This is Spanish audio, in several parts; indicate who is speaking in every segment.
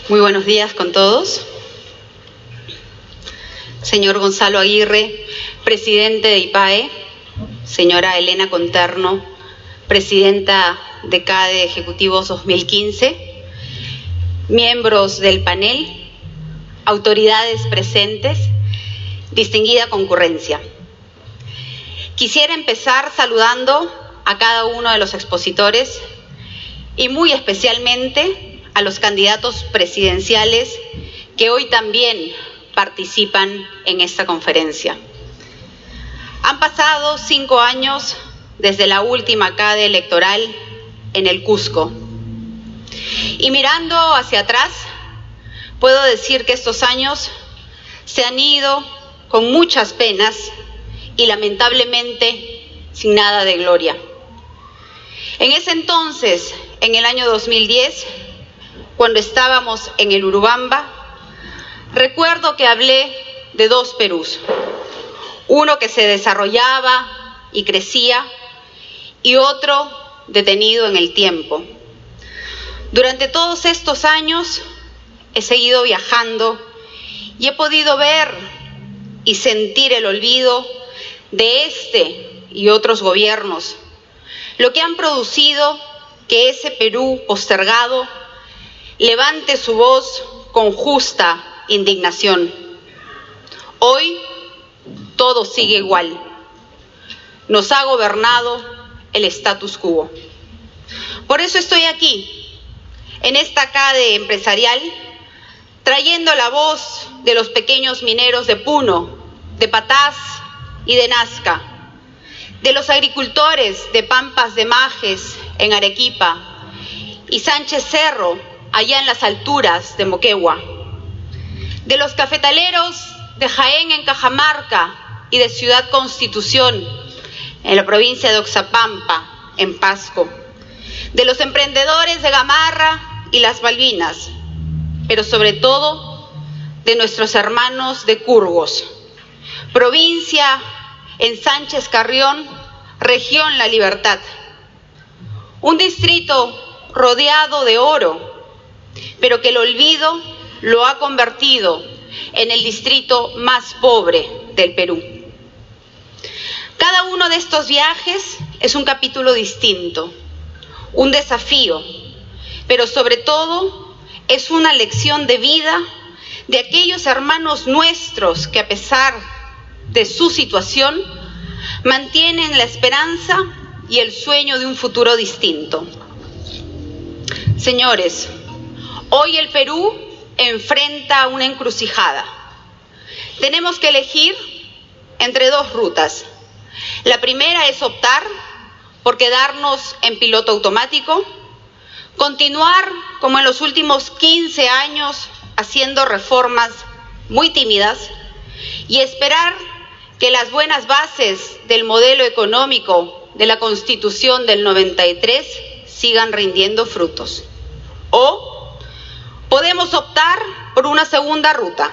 Speaker 1: Muy buenos días con todos. Señor Gonzalo Aguirre, presidente de IPAE, señora Elena Conterno, presidenta de CADE Ejecutivos 2015, miembros del panel, autoridades presentes, distinguida concurrencia. Quisiera empezar saludando a cada uno de los expositores y muy especialmente a los candidatos presidenciales que hoy también participan en esta conferencia. Han pasado 5 años desde la última CADE electoral en el Cusco. Y mirando hacia atrás, puedo decir que estos años se han ido con muchas penas y lamentablemente sin nada de gloria. En ese entonces, en el año 2010, cuando estábamos en el Urubamba, recuerdo que hablé de 2 Perús, uno que se desarrollaba y crecía y otro detenido en el tiempo. Durante todos estos años he seguido viajando y he podido ver y sentir el olvido de este y otros gobiernos, lo que han producido que ese Perú postergado levante su voz con justa indignación. Hoy todo sigue igual. Nos ha gobernado el status quo. Por eso estoy aquí, en esta CADE empresarial, trayendo la voz de los pequeños mineros de Puno, de Patás y de Nazca, de los agricultores de Pampas de Majes en Arequipa y Sánchez Cerro allá en las alturas de Moquegua, de los cafetaleros de Jaén en Cajamarca y de Ciudad Constitución en la provincia de Oxapampa en Pasco, de los emprendedores de Gamarra y las Malvinas, pero sobre todo de nuestros hermanos de Curgos, provincia en Sánchez Carrión, región La Libertad, un distrito rodeado de oro, pero que el olvido lo ha convertido en el distrito más pobre del Perú. Cada uno de estos viajes es un capítulo distinto, un desafío, pero sobre todo es una lección de vida de aquellos hermanos nuestros que a pesar de su situación mantienen la esperanza y el sueño de un futuro distinto. Señores, hoy el Perú enfrenta una encrucijada. Tenemos que elegir entre 2 rutas. La primera es optar por quedarnos en piloto automático, continuar como en los últimos 15 años haciendo reformas muy tímidas y esperar que las buenas bases del modelo económico de la Constitución del 93 sigan rindiendo frutos. O podemos optar por una segunda ruta,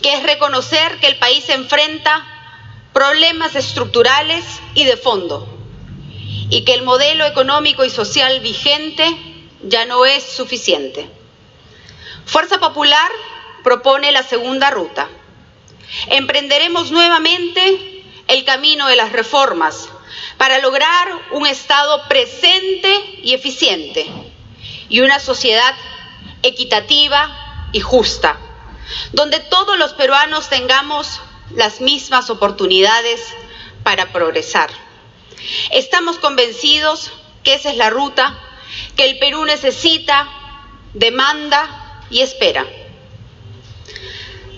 Speaker 1: que es reconocer que el país enfrenta problemas estructurales y de fondo, y que el modelo económico y social vigente ya no es suficiente. Fuerza Popular propone la segunda ruta. Emprenderemos nuevamente el camino de las reformas para lograr un Estado presente y eficiente y una sociedad equitativa y justa, donde todos los peruanos tengamos las mismas oportunidades para progresar. Estamos convencidos que esa es la ruta que el Perú necesita, demanda y espera.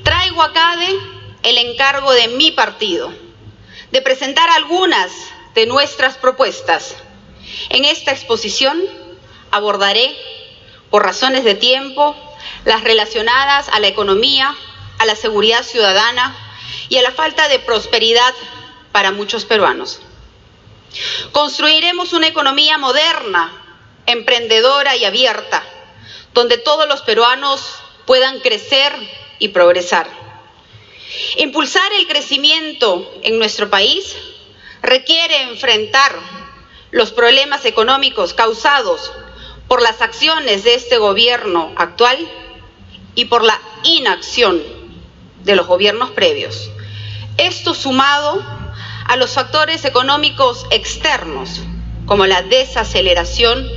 Speaker 1: Traigo a CADE el encargo de mi partido de presentar algunas de nuestras propuestas. En esta exposición abordaré, por razones de tiempo, las relacionadas a la economía, a la seguridad ciudadana y a la falta de prosperidad para muchos peruanos. Construiremos una economía moderna, emprendedora y abierta, donde todos los peruanos puedan crecer y progresar. Impulsar el crecimiento en nuestro país requiere enfrentar los problemas económicos causados por las acciones de este gobierno actual y por la inacción de los gobiernos previos. Esto sumado a los factores económicos externos, como la desaceleración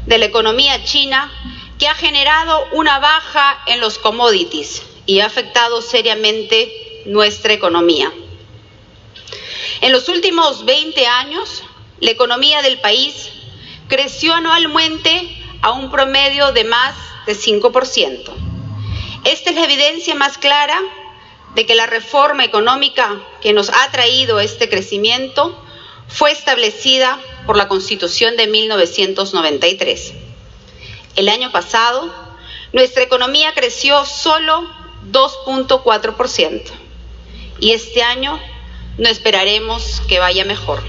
Speaker 1: de la economía china, que ha generado una baja en los commodities y ha afectado seriamente nuestra economía. En los últimos 20 años, la economía del país creció anualmente a un promedio de más de 5%. Esta es la evidencia más clara de que la reforma económica que nos ha traído este crecimiento fue establecida por la Constitución de 1993. El año pasado, nuestra economía creció solo 2.4% y este año no esperaremos que vaya mejor.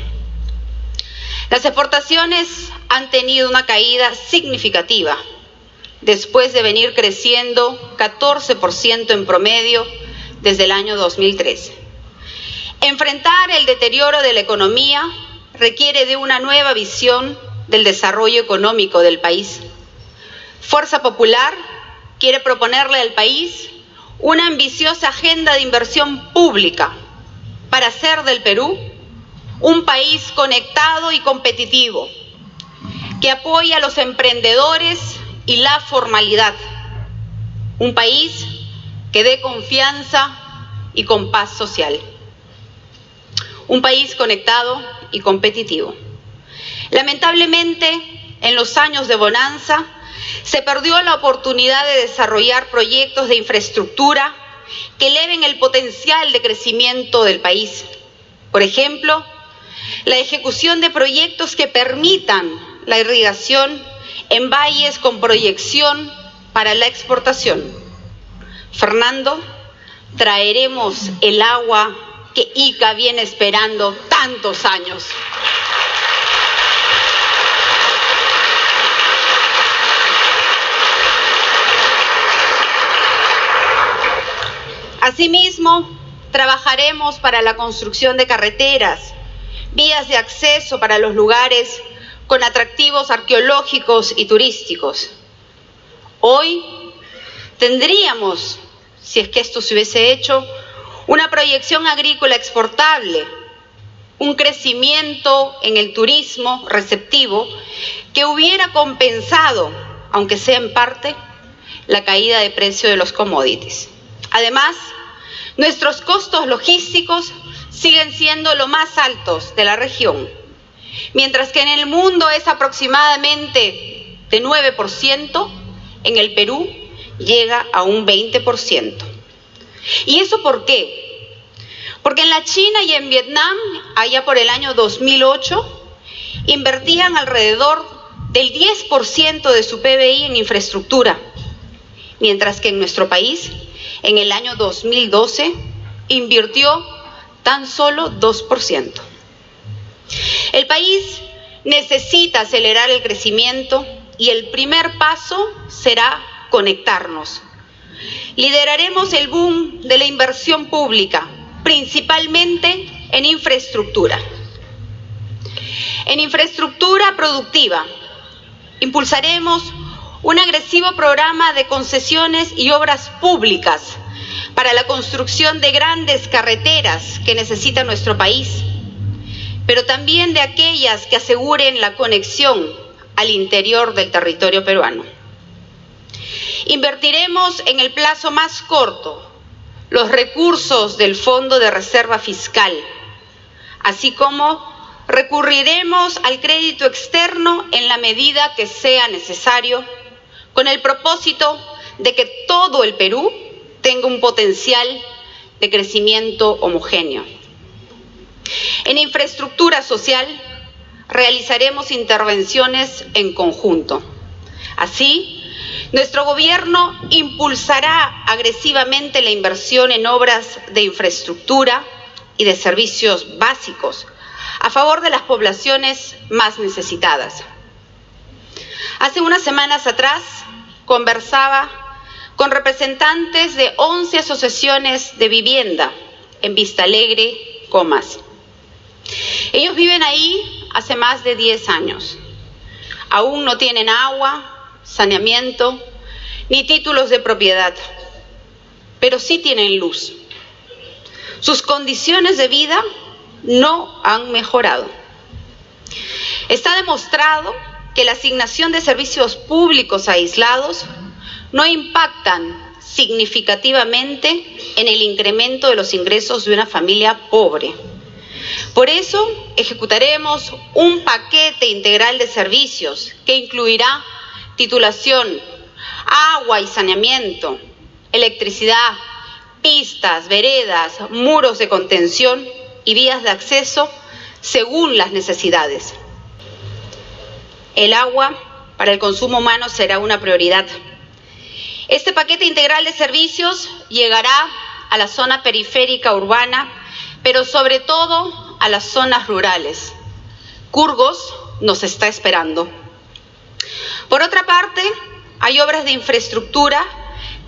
Speaker 1: Las exportaciones han tenido una caída significativa después de venir creciendo 14% en promedio desde el año 2013. Enfrentar el deterioro de la economía requiere de una nueva visión del desarrollo económico del país. Fuerza Popular quiere proponerle al país una ambiciosa agenda de inversión pública para hacer del Perú un país conectado y competitivo, que apoye a los emprendedores y la formalidad. Un país que dé confianza y con paz social. Un país conectado y competitivo. Lamentablemente, en los años de bonanza, se perdió la oportunidad de desarrollar proyectos de infraestructura que eleven el potencial de crecimiento del país. Por ejemplo, la ejecución de proyectos que permitan la irrigación en valles con proyección para la exportación. Fernando, traeremos el agua que Ica viene esperando tantos años. Asimismo, trabajaremos para la construcción de carreteras, vías de acceso para los lugares con atractivos arqueológicos y turísticos. Hoy tendríamos, si es que esto se hubiese hecho, una proyección agrícola exportable, un crecimiento en el turismo receptivo que hubiera compensado, aunque sea en parte, la caída de precio de los commodities. Además, nuestros costos logísticos siguen siendo los más altos de la región, mientras que en el mundo es aproximadamente de 9%, en el Perú llega a un 20%. ¿Y eso por qué? Porque en la China y en Vietnam, allá por el año 2008, invertían alrededor del 10% de su PBI en infraestructura, mientras que en nuestro país, en el año 2012, invirtió tan solo 2%. El país necesita acelerar el crecimiento y el primer paso será conectarnos. Lideraremos el boom de la inversión pública, principalmente en infraestructura. En infraestructura productiva, impulsaremos un agresivo programa de concesiones y obras públicas para la construcción de grandes carreteras que necesita nuestro país, pero también de aquellas que aseguren la conexión al interior del territorio peruano. Invertiremos en el plazo más corto los recursos del Fondo de Reserva Fiscal, así como recurriremos al crédito externo en la medida que sea necesario, con el propósito de que todo el Perú tenga un potencial de crecimiento homogéneo. En infraestructura social realizaremos intervenciones en conjunto. Así, nuestro gobierno impulsará agresivamente la inversión en obras de infraestructura y de servicios básicos a favor de las poblaciones más necesitadas. Hace unas semanas atrás conversaba con representantes de 11 asociaciones de vivienda en Vista Alegre, Comas. Ellos viven ahí hace más de 10 años. Aún no tienen agua, saneamiento, ni títulos de propiedad, pero sí tienen luz. Sus condiciones de vida no han mejorado. Está demostrado que la asignación de servicios públicos aislados no impactan significativamente en el incremento de los ingresos de una familia pobre. Por eso, ejecutaremos un paquete integral de servicios que incluirá titulación, agua y saneamiento, electricidad, pistas, veredas, muros de contención y vías de acceso según las necesidades. El agua para el consumo humano será una prioridad. Este paquete integral de servicios llegará a la zona periférica urbana, pero sobre todo a las zonas rurales. Curgos nos está esperando. Por otra parte, hay obras de infraestructura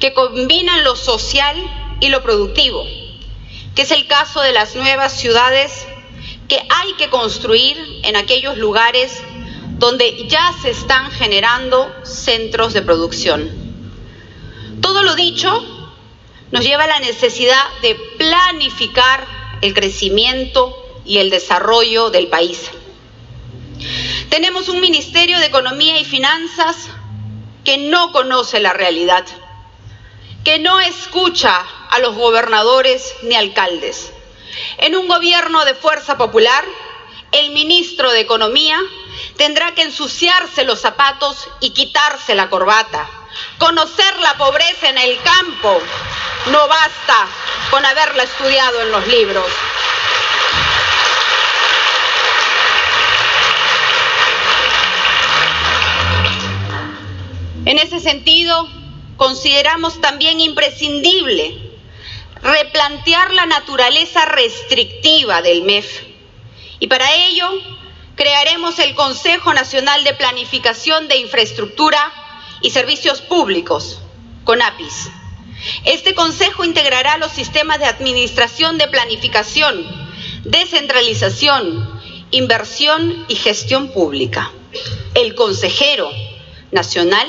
Speaker 1: que combinan lo social y lo productivo, que es el caso de las nuevas ciudades que hay que construir en aquellos lugares donde ya se están generando centros de producción. Todo lo dicho nos lleva a la necesidad de planificar el crecimiento y el desarrollo del país. Tenemos un Ministerio de Economía y Finanzas que no conoce la realidad, que no escucha a los gobernadores ni alcaldes. En un gobierno de fuerza popular, el ministro de Economía tendrá que ensuciarse los zapatos y quitarse la corbata. Conocer la pobreza en el campo no basta con haberla estudiado en los libros. En ese sentido, consideramos también imprescindible replantear la naturaleza restrictiva del MEF. Y para ello, crearemos el Consejo Nacional de Planificación de Infraestructura y Servicios Públicos, CONAPIS. Este consejo integrará los sistemas de administración de planificación, descentralización, inversión y gestión pública. El consejero nacional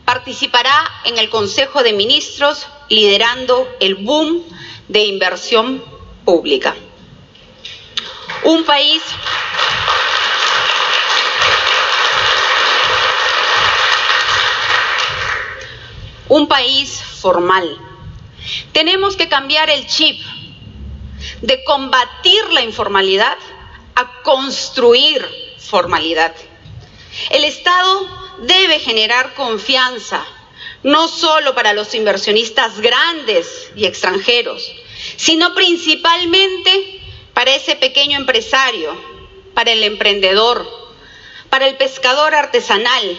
Speaker 1: participará en el Consejo de Ministros liderando el boom de inversión pública. Un país formal. Tenemos que cambiar el chip de combatir la informalidad a construir formalidad. El Estado debe generar confianza, no solo para los inversionistas grandes y extranjeros, sino principalmente para ese pequeño empresario, para el emprendedor, para el pescador artesanal,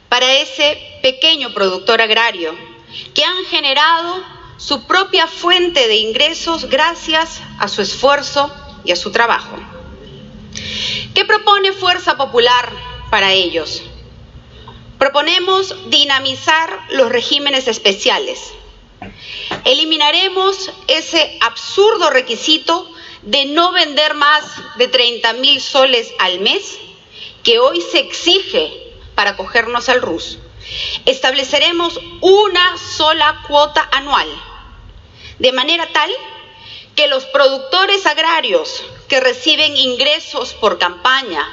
Speaker 1: para ese pequeño productor agrario, que han generado su propia fuente de ingresos gracias a su esfuerzo y a su trabajo. ¿Qué propone Fuerza Popular para ellos? Proponemos dinamizar los regímenes especiales. Eliminaremos ese absurdo requisito de no vender más de 30.000 soles al mes que hoy se exige para acogernos al RUS. Estableceremos una sola cuota anual, de manera tal que los productores agrarios que reciben ingresos por campaña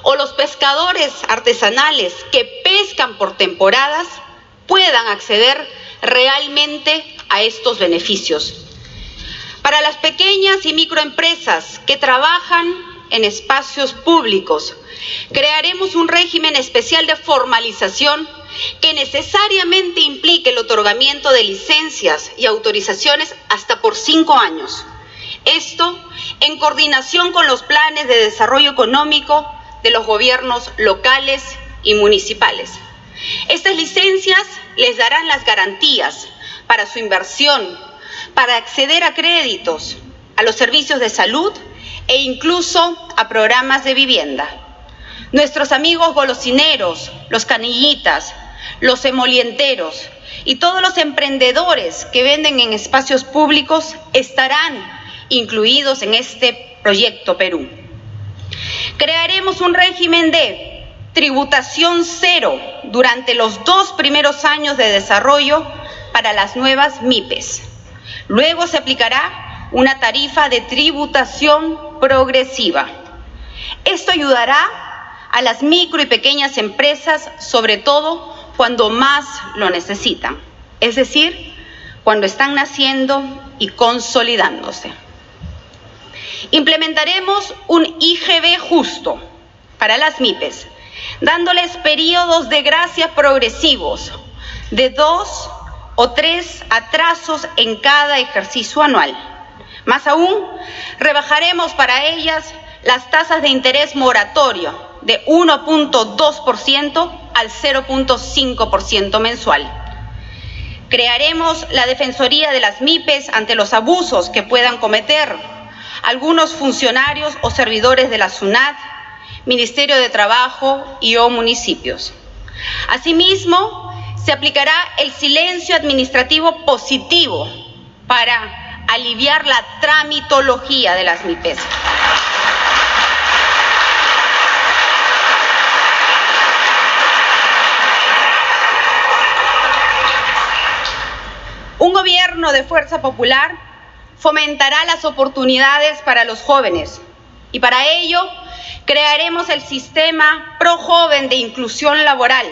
Speaker 1: o los pescadores artesanales que pescan por temporadas puedan acceder realmente a estos beneficios. Para las pequeñas y microempresas que trabajan en espacios públicos, crearemos un régimen especial de formalización que necesariamente implique el otorgamiento de licencias y autorizaciones hasta por 5 años. Esto en coordinación con los planes de desarrollo económico de los gobiernos locales y municipales. Estas licencias les darán las garantías para su inversión, para acceder a créditos, a los servicios de salud e incluso a programas de vivienda. Nuestros amigos golosineros, los canillitas, los emolienteros y todos los emprendedores que venden en espacios públicos estarán incluidos en este proyecto Perú. Crearemos un régimen de tributación cero durante los 2 primeros años de desarrollo para las nuevas MIPES. Luego se aplicará una tarifa de tributación progresiva. Esto ayudará a las micro y pequeñas empresas, sobre todo cuando más lo necesitan, es decir, cuando están naciendo y consolidándose. Implementaremos un IGB justo para las MIPES, dándoles periodos de gracia progresivos de 2 o 3 atrasos en cada ejercicio anual. Más aún, rebajaremos para ellas las tasas de interés moratorio de 1.2% al 0.5% mensual. Crearemos la Defensoría de las MIPES ante los abusos que puedan cometer algunos funcionarios o servidores de la SUNAT, Ministerio de Trabajo y o municipios. Asimismo, se aplicará el silencio administrativo positivo para aliviar la tramitología de las MIPES. Un gobierno de fuerza popular fomentará las oportunidades para los jóvenes y para ello crearemos el sistema ProJoven de inclusión laboral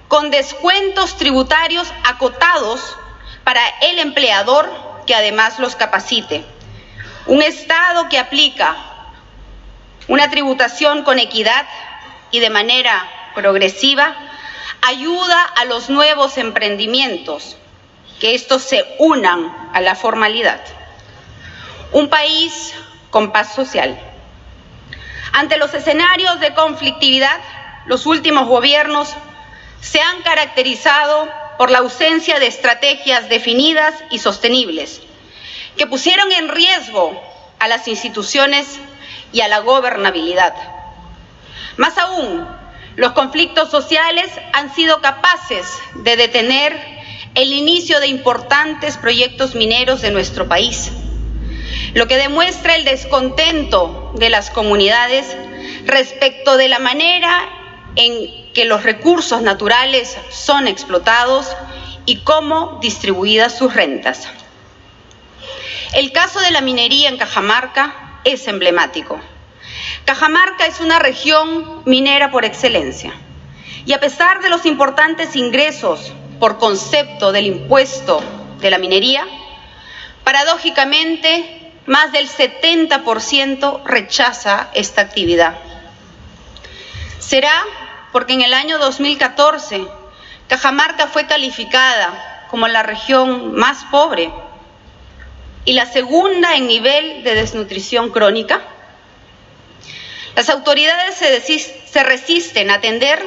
Speaker 1: con descuentos tributarios acotados para el empleador que además los capacite. Un Estado que aplica una tributación con equidad y de manera progresiva ayuda a los nuevos emprendimientos, que estos se unan a la formalidad. Un país con paz social. Ante los escenarios de conflictividad, los últimos gobiernos se han caracterizado por la ausencia de estrategias definidas y sostenibles, que pusieron en riesgo a las instituciones y a la gobernabilidad. Más aún, los conflictos sociales han sido capaces de detener el inicio de importantes proyectos mineros de nuestro país, lo que demuestra el descontento de las comunidades respecto de la manera en que los recursos naturales son explotados y cómo distribuidas sus rentas. El caso de la minería en Cajamarca es emblemático. Cajamarca es una región minera por excelencia y a pesar de los importantes ingresos por concepto del impuesto de la minería, paradójicamente, más del 70% rechaza esta actividad. Será porque en el año 2014 Cajamarca fue calificada como la región más pobre y la segunda en nivel de desnutrición crónica. Las autoridades se resisten a atender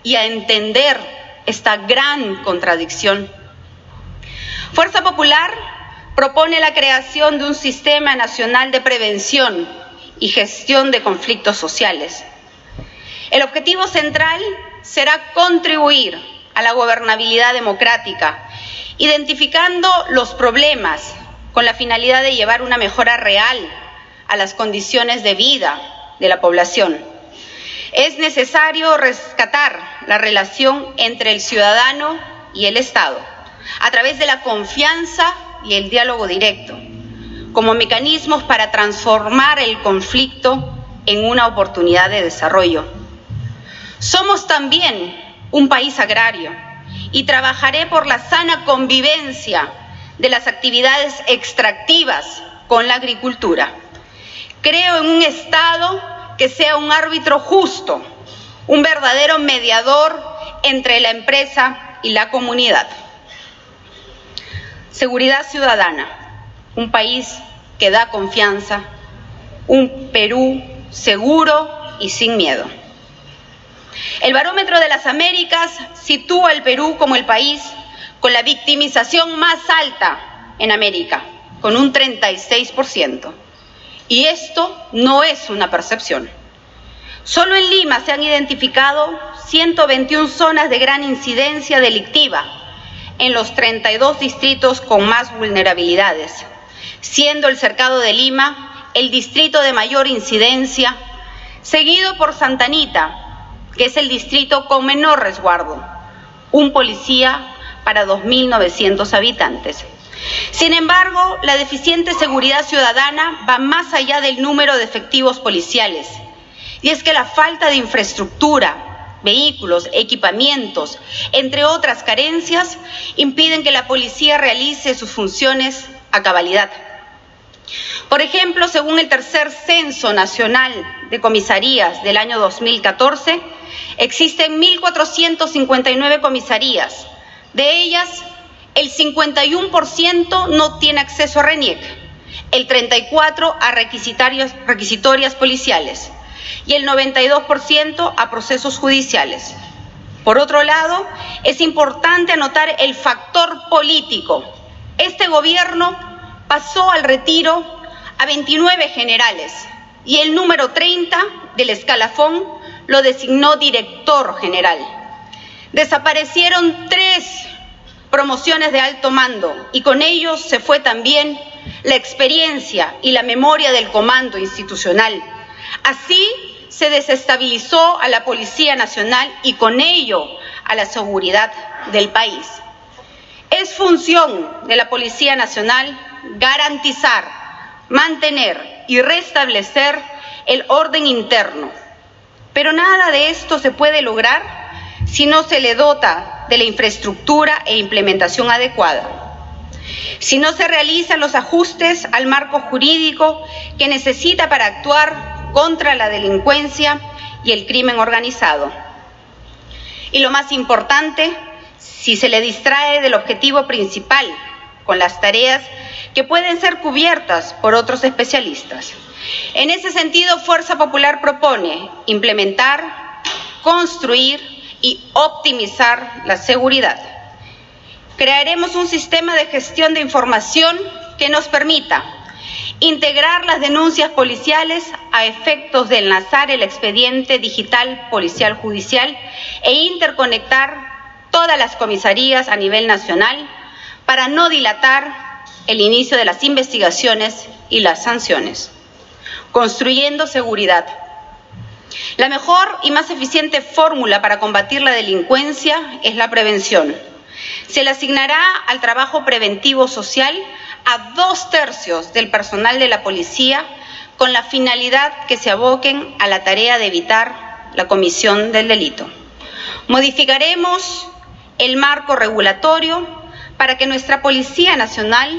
Speaker 1: y a entender esta gran contradicción. Fuerza Popular propone la creación de un sistema nacional de prevención y gestión de conflictos sociales. El objetivo central será contribuir a la gobernabilidad democrática, identificando los problemas con la finalidad de llevar una mejora real a las condiciones de vida de la población. Es necesario rescatar la relación entre el ciudadano y el Estado a través de la confianza y el diálogo directo, como mecanismos para transformar el conflicto en una oportunidad de desarrollo. Somos también un país agrario y trabajaré por la sana convivencia de las actividades extractivas con la agricultura. Creo en un Estado que sea un árbitro justo, un verdadero mediador entre la empresa y la comunidad. Seguridad ciudadana, un país que da confianza, un Perú seguro y sin miedo. El Barómetro de las Américas sitúa al Perú como el país con la victimización más alta en América, con un 36%. Y esto no es una percepción. Solo en Lima se han identificado 121 zonas de gran incidencia delictiva en los 32 distritos con más vulnerabilidades, siendo el Cercado de Lima el distrito de mayor incidencia, seguido por Santa Anita, que es el distrito con menor resguardo, un policía para 2.900 habitantes. Sin embargo, la deficiente seguridad ciudadana va más allá del número de efectivos policiales. Y es que la falta de infraestructura, vehículos, equipamientos, entre otras carencias, impiden que la policía realice sus funciones a cabalidad. Por ejemplo, según el tercer Censo Nacional de Comisarías del año 2014, existen 1.459 comisarías. De ellas, el 51% no tiene acceso a RENIEC, el 34% a requisitorias policiales y el 92% a procesos judiciales. Por otro lado, es importante anotar el factor político. Este gobierno pasó al retiro a 29 generales y el número 30 del escalafón lo designó director general. Desaparecieron 3 promociones de alto mando y con ellos se fue también la experiencia y la memoria del comando institucional. Así se desestabilizó a la Policía Nacional y con ello a la seguridad del país. Es función de la Policía Nacional garantizar, mantener y restablecer el orden interno. Pero nada de esto se puede lograr si no se le dota de la infraestructura e implementación adecuada. Si no se realizan los ajustes al marco jurídico que necesita para actuar contra la delincuencia y el crimen organizado. Y lo más importante, si se le distrae del objetivo principal con las tareas que pueden ser cubiertas por otros especialistas. En ese sentido, Fuerza Popular propone implementar, construir y optimizar la seguridad. Crearemos un sistema de gestión de información que nos permita integrar las denuncias policiales a efectos de enlazar el expediente digital policial judicial e interconectar todas las comisarías a nivel nacional para no dilatar el inicio de las investigaciones y las sanciones. Construyendo seguridad. La mejor y más eficiente fórmula para combatir la delincuencia es la prevención. Se le asignará al trabajo preventivo social a 2/3 del personal de la policía con la finalidad que se aboquen a la tarea de evitar la comisión del delito. Modificaremos el marco regulatorio para que nuestra Policía Nacional,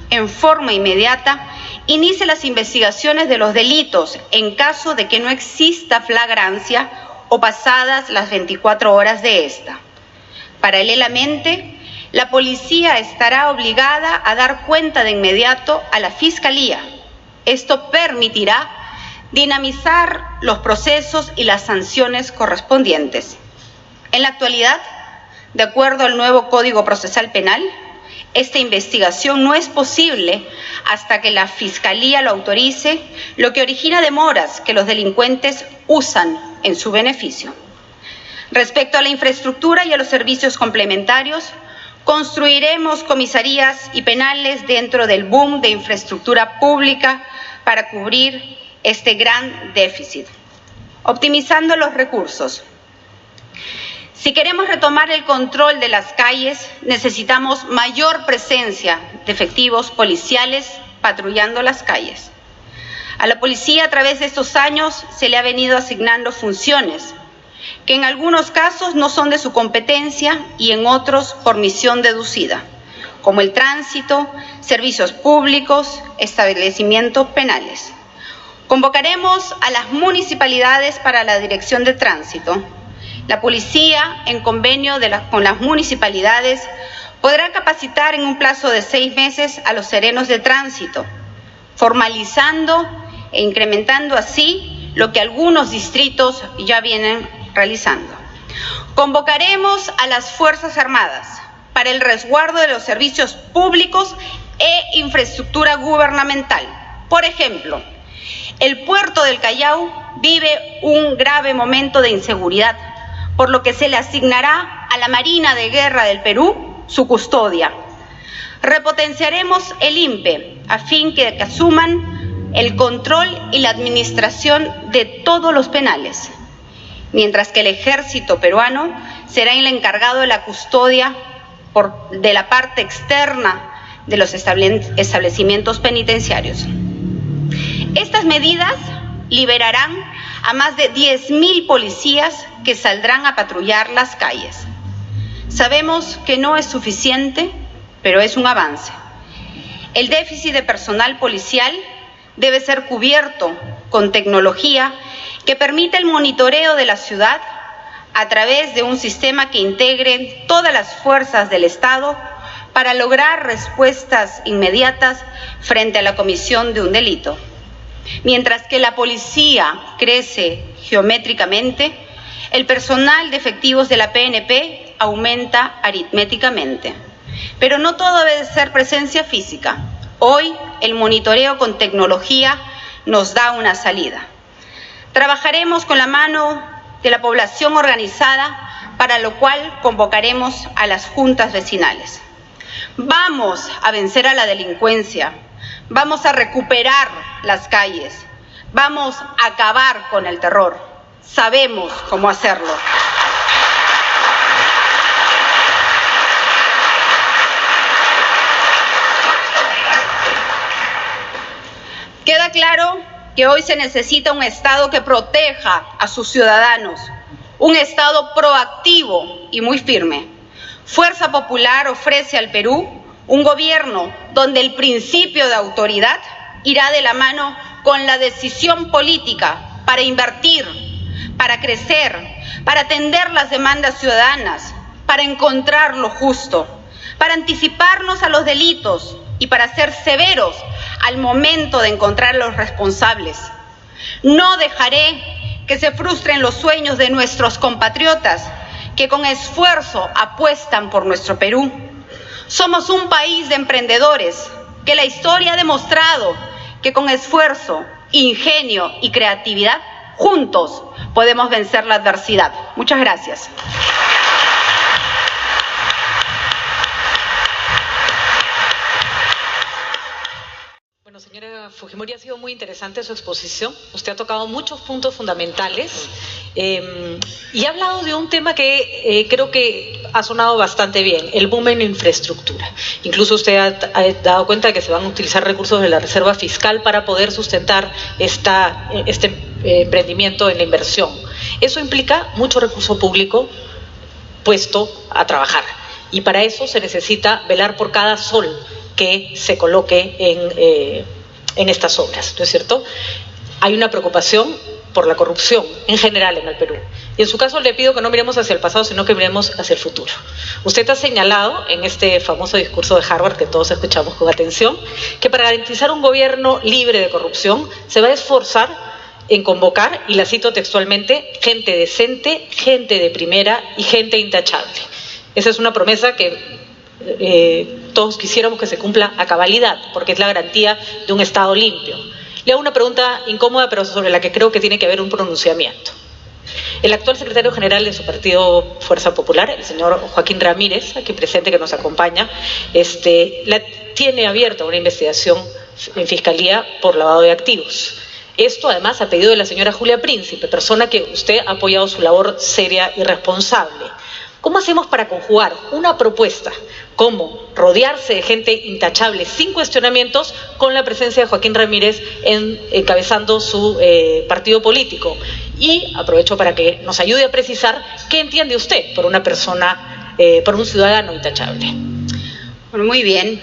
Speaker 1: en forma inmediata, inicie las investigaciones de los delitos en caso de que no exista flagrancia o pasadas las 24 horas de esta. Paralelamente, la policía estará obligada a dar cuenta de inmediato a la Fiscalía. Esto permitirá dinamizar los procesos y las sanciones correspondientes. En la actualidad, de acuerdo al nuevo Código Procesal Penal, esta investigación no es posible hasta que la Fiscalía lo autorice, lo que origina demoras que los delincuentes usan en su beneficio. Respecto a la infraestructura y a los servicios complementarios, construiremos comisarías y penales dentro del boom de infraestructura pública para cubrir este gran déficit, optimizando los recursos. Si queremos retomar el control de las calles, necesitamos mayor presencia de efectivos policiales patrullando las calles. A la policía, a través de estos años, se le ha venido asignando funciones que en algunos casos no son de su competencia y en otros por misión deducida, como el tránsito, servicios públicos, establecimientos penales. Convocaremos a las municipalidades para la dirección de tránsito. La policía, en convenio con las municipalidades, podrá capacitar en un plazo de 6 meses a los serenos de tránsito, formalizando e incrementando así lo que algunos distritos ya vienen realizando. Convocaremos a las Fuerzas Armadas para el resguardo de los servicios públicos e infraestructura gubernamental. Por ejemplo, el puerto del Callao vive un grave momento de inseguridad, por lo que se le asignará a la Marina de Guerra del Perú su custodia. Repotenciaremos el INPE a fin que asuman el control y la administración de todos los penales, mientras que el ejército peruano será el encargado de la custodia de la parte externa de los establecimientos penitenciarios. Estas medidas liberarán a más de 10.000 policías que saldrán a patrullar las calles. Sabemos que no es suficiente, pero es un avance. El déficit de personal policial debe ser cubierto con tecnología que permita el monitoreo de la ciudad a través de un sistema que integre todas las fuerzas del Estado para lograr respuestas inmediatas frente a la comisión de un delito. Mientras que la policía crece geométricamente, el personal de efectivos de la PNP aumenta aritméticamente. Pero no todo debe ser presencia física. Hoy el monitoreo con tecnología nos da una salida. Trabajaremos con la mano de la población organizada, para lo cual convocaremos a las juntas vecinales. Vamos a vencer a la delincuencia, vamos a recuperar las calles, vamos a acabar con el terror. Sabemos cómo hacerlo. Queda claro que hoy se necesita un Estado que proteja a sus ciudadanos, un Estado proactivo y muy firme. Fuerza Popular ofrece al Perú un gobierno donde el principio de autoridad irá de la mano con la decisión política para invertir, para crecer, para atender las demandas ciudadanas, para encontrar lo justo, para anticiparnos a los delitos y para ser severos al momento de encontrar a los responsables. No dejaré que se frustren los sueños de nuestros compatriotas que con esfuerzo apuestan por nuestro Perú. Somos un país de emprendedores que la historia ha demostrado que con esfuerzo, ingenio y creatividad, juntos podemos vencer la adversidad. Muchas gracias.
Speaker 2: Bueno, señora Fujimori, ha sido muy interesante su exposición. Usted ha tocado muchos puntos fundamentales y ha hablado de un tema que creo que ha sonado bastante bien, el boom en infraestructura. Incluso usted ha dado cuenta de que se van a utilizar recursos de la Reserva Fiscal para poder sustentar este emprendimiento en la inversión. Eso implica mucho recurso público puesto a trabajar y para eso se necesita velar por cada sol que se coloque en estas obras, ¿no es cierto? Hay una preocupación por la corrupción en general en el Perú. Y en su caso le pido que no miremos hacia el pasado, sino que miremos hacia el futuro. Usted ha señalado en este famoso discurso de Harvard, que todos escuchamos con atención, que para garantizar un gobierno libre de corrupción se va a esforzar en convocar, y la cito textualmente, gente decente, gente de primera y gente intachable. Esa es una promesa que todos quisiéramos que se cumpla a cabalidad, porque es la garantía de un Estado limpio. Le hago una pregunta incómoda, pero sobre la que creo que tiene que haber un pronunciamiento. El actual secretario general de su partido Fuerza Popular, el señor Joaquín Ramírez, aquí presente que nos acompaña, tiene abierta una investigación en Fiscalía por lavado de activos. Esto además a pedido de la señora Julia Príncipe, persona que usted ha apoyado su labor seria y responsable. ¿Cómo hacemos para conjugar una propuesta como rodearse de gente intachable sin cuestionamientos con la presencia de Joaquín Ramírez encabezando su partido político? Y aprovecho para que nos ayude a precisar qué entiende usted por una persona, por un ciudadano intachable.
Speaker 1: Bueno, muy bien.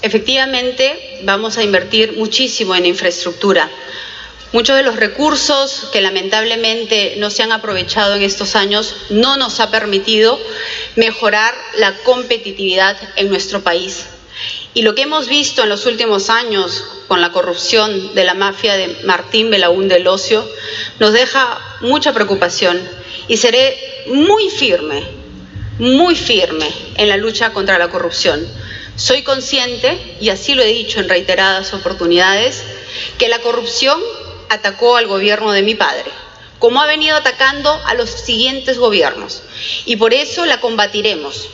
Speaker 1: Efectivamente, vamos a invertir muchísimo en infraestructura. Muchos de los recursos que lamentablemente no se han aprovechado en estos años no nos ha permitido mejorar la competitividad en nuestro país. Y lo que hemos visto en los últimos años con la corrupción de la mafia de Martín Belaúnde El Ocio nos deja mucha preocupación y seré muy firme en la lucha contra la corrupción. Soy consciente, y así lo he dicho en reiteradas oportunidades, que la corrupción atacó al gobierno de mi padre, como ha venido atacando a los siguientes gobiernos. Y por eso la combatiremos,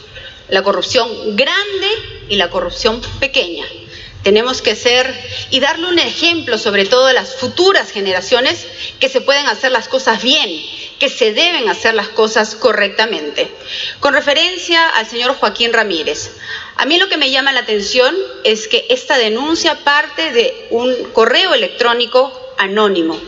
Speaker 1: la corrupción grande y la corrupción pequeña. Tenemos que ser y darle un ejemplo, sobre todo a las futuras generaciones, que se pueden hacer las cosas bien, que se deben hacer las cosas correctamente. Con referencia al señor Joaquín Ramírez, a mí lo que me llama la atención es que esta denuncia parte de un correo electrónico anónimo.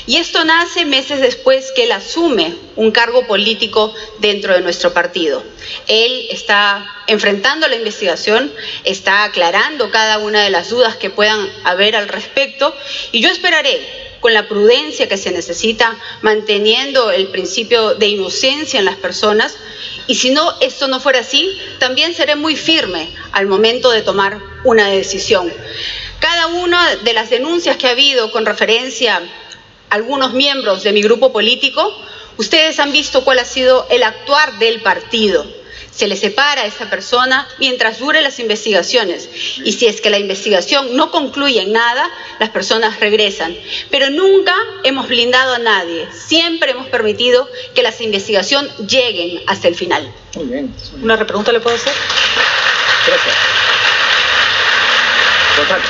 Speaker 1: Y esto nace meses después que él asume un cargo político dentro de nuestro partido. Él está enfrentando la investigación, está aclarando cada una de las dudas que puedan haber al respecto, y yo esperaré, con la prudencia que se necesita, manteniendo el principio de inocencia en las personas, y si no, esto no fuera así, también seré muy firme al momento de tomar una decisión. Cada una de las denuncias que ha habido con referencia a algunos miembros de mi grupo político, ustedes han visto cuál ha sido el actuar del partido. Se le separa a esa persona mientras dure las investigaciones. Y si es que la investigación no concluye en nada, las personas regresan. Pero nunca hemos blindado a nadie. Siempre hemos permitido que las investigaciones lleguen hasta el final.
Speaker 3: Muy bien.
Speaker 2: ¿Una repregunta le puedo hacer?
Speaker 3: Gracias. Gonzalo.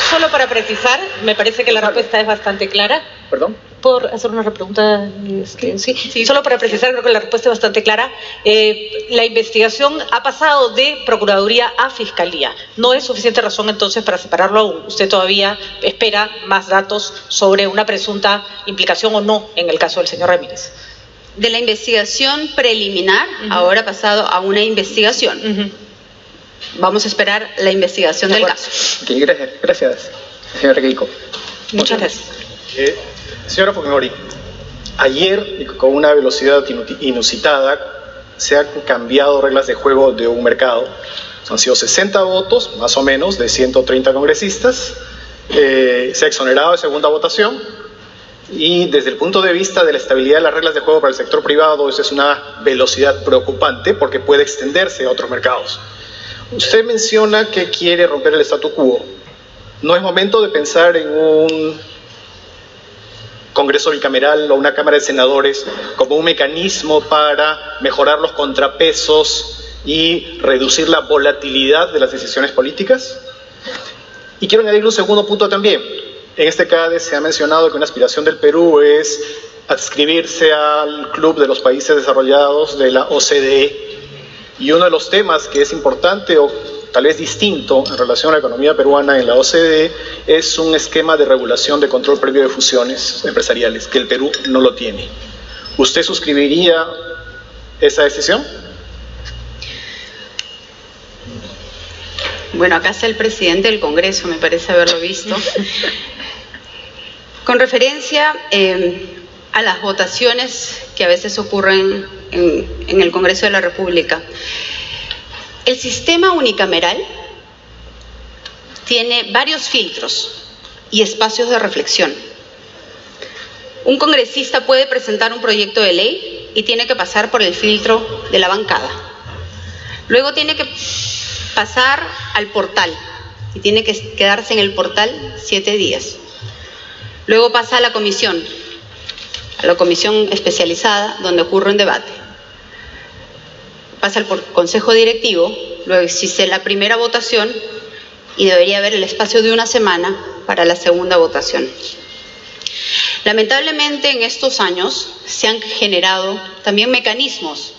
Speaker 2: Solo para precisar, me parece que la respuesta es bastante clara.
Speaker 3: ¿Perdón?
Speaker 2: ¿Por hacer una repregunta? Sí. Solo para precisar, creo que la respuesta es bastante clara. La investigación ha pasado de Procuraduría a Fiscalía. No es suficiente razón entonces para separarlo aún. Usted todavía espera más datos sobre una presunta implicación o no en el caso del señor Ramírez.
Speaker 1: De la investigación preliminar, ahora ha pasado a una investigación. Vamos a esperar la investigación del caso.
Speaker 3: Okay, gracias, señora Keiko.
Speaker 2: Muchas gracias.
Speaker 4: Señora Fujimori, ayer, y con una velocidad inusitada, se han cambiado reglas de juego de un mercado. Han sido 60 votos, más o menos, de 130 congresistas. Se ha exonerado de segunda votación. Y desde el punto de vista de la estabilidad de las reglas de juego para el sector privado, eso es una velocidad preocupante porque puede extenderse a otros mercados. Usted menciona que quiere romper el statu quo. ¿No es momento de pensar en un Congreso bicameral o una Cámara de Senadores como un mecanismo para mejorar los contrapesos y reducir la volatilidad de las decisiones políticas? Y quiero añadir un segundo punto también. En este CADE se ha mencionado que una aspiración del Perú es adscribirse al Club de los Países Desarrollados de la OCDE. Y uno de los temas que es importante o tal vez distinto en relación a la economía peruana en la OCDE es un esquema de regulación de control previo de fusiones empresariales, que el Perú no lo tiene. ¿Usted suscribiría esa decisión?
Speaker 1: Bueno, acá está el presidente del Congreso, me parece haberlo visto. Con referencia a las votaciones que a veces ocurren en el Congreso de la República, el sistema unicameral tiene varios filtros y espacios de reflexión. Un congresista puede presentar un proyecto de ley y tiene que pasar por el filtro de la bancada. Luego tiene que pasar al portal y tiene que quedarse en el portal 7 días. Luego pasa a la comisión especializada donde ocurre un debate. Pasa al consejo directivo, luego existe la primera votación y debería haber el espacio de una semana para la segunda votación. Lamentablemente en estos años se han generado también mecanismos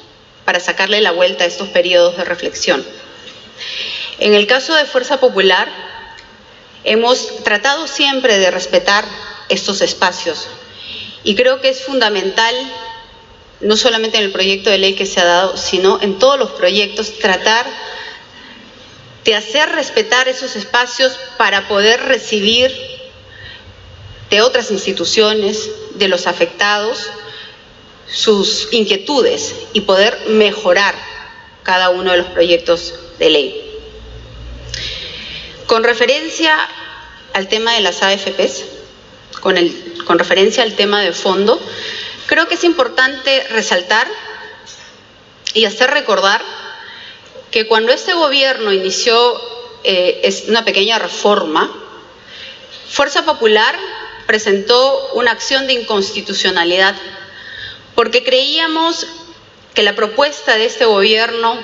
Speaker 1: para sacarle la vuelta a estos periodos de reflexión. En el caso de Fuerza Popular, hemos tratado siempre de respetar estos espacios y creo que es fundamental, no solamente en el proyecto de ley que se ha dado, sino en todos los proyectos, tratar de hacer respetar esos espacios para poder recibir de otras instituciones, de los afectados, sus inquietudes y poder mejorar cada uno de los proyectos de ley. Con referencia al tema de las AFPs, con referencia al tema de fondo, creo que es importante resaltar y hacer recordar que cuando este gobierno inició una pequeña reforma, Fuerza Popular presentó una acción de inconstitucionalidad porque creíamos que la propuesta de este gobierno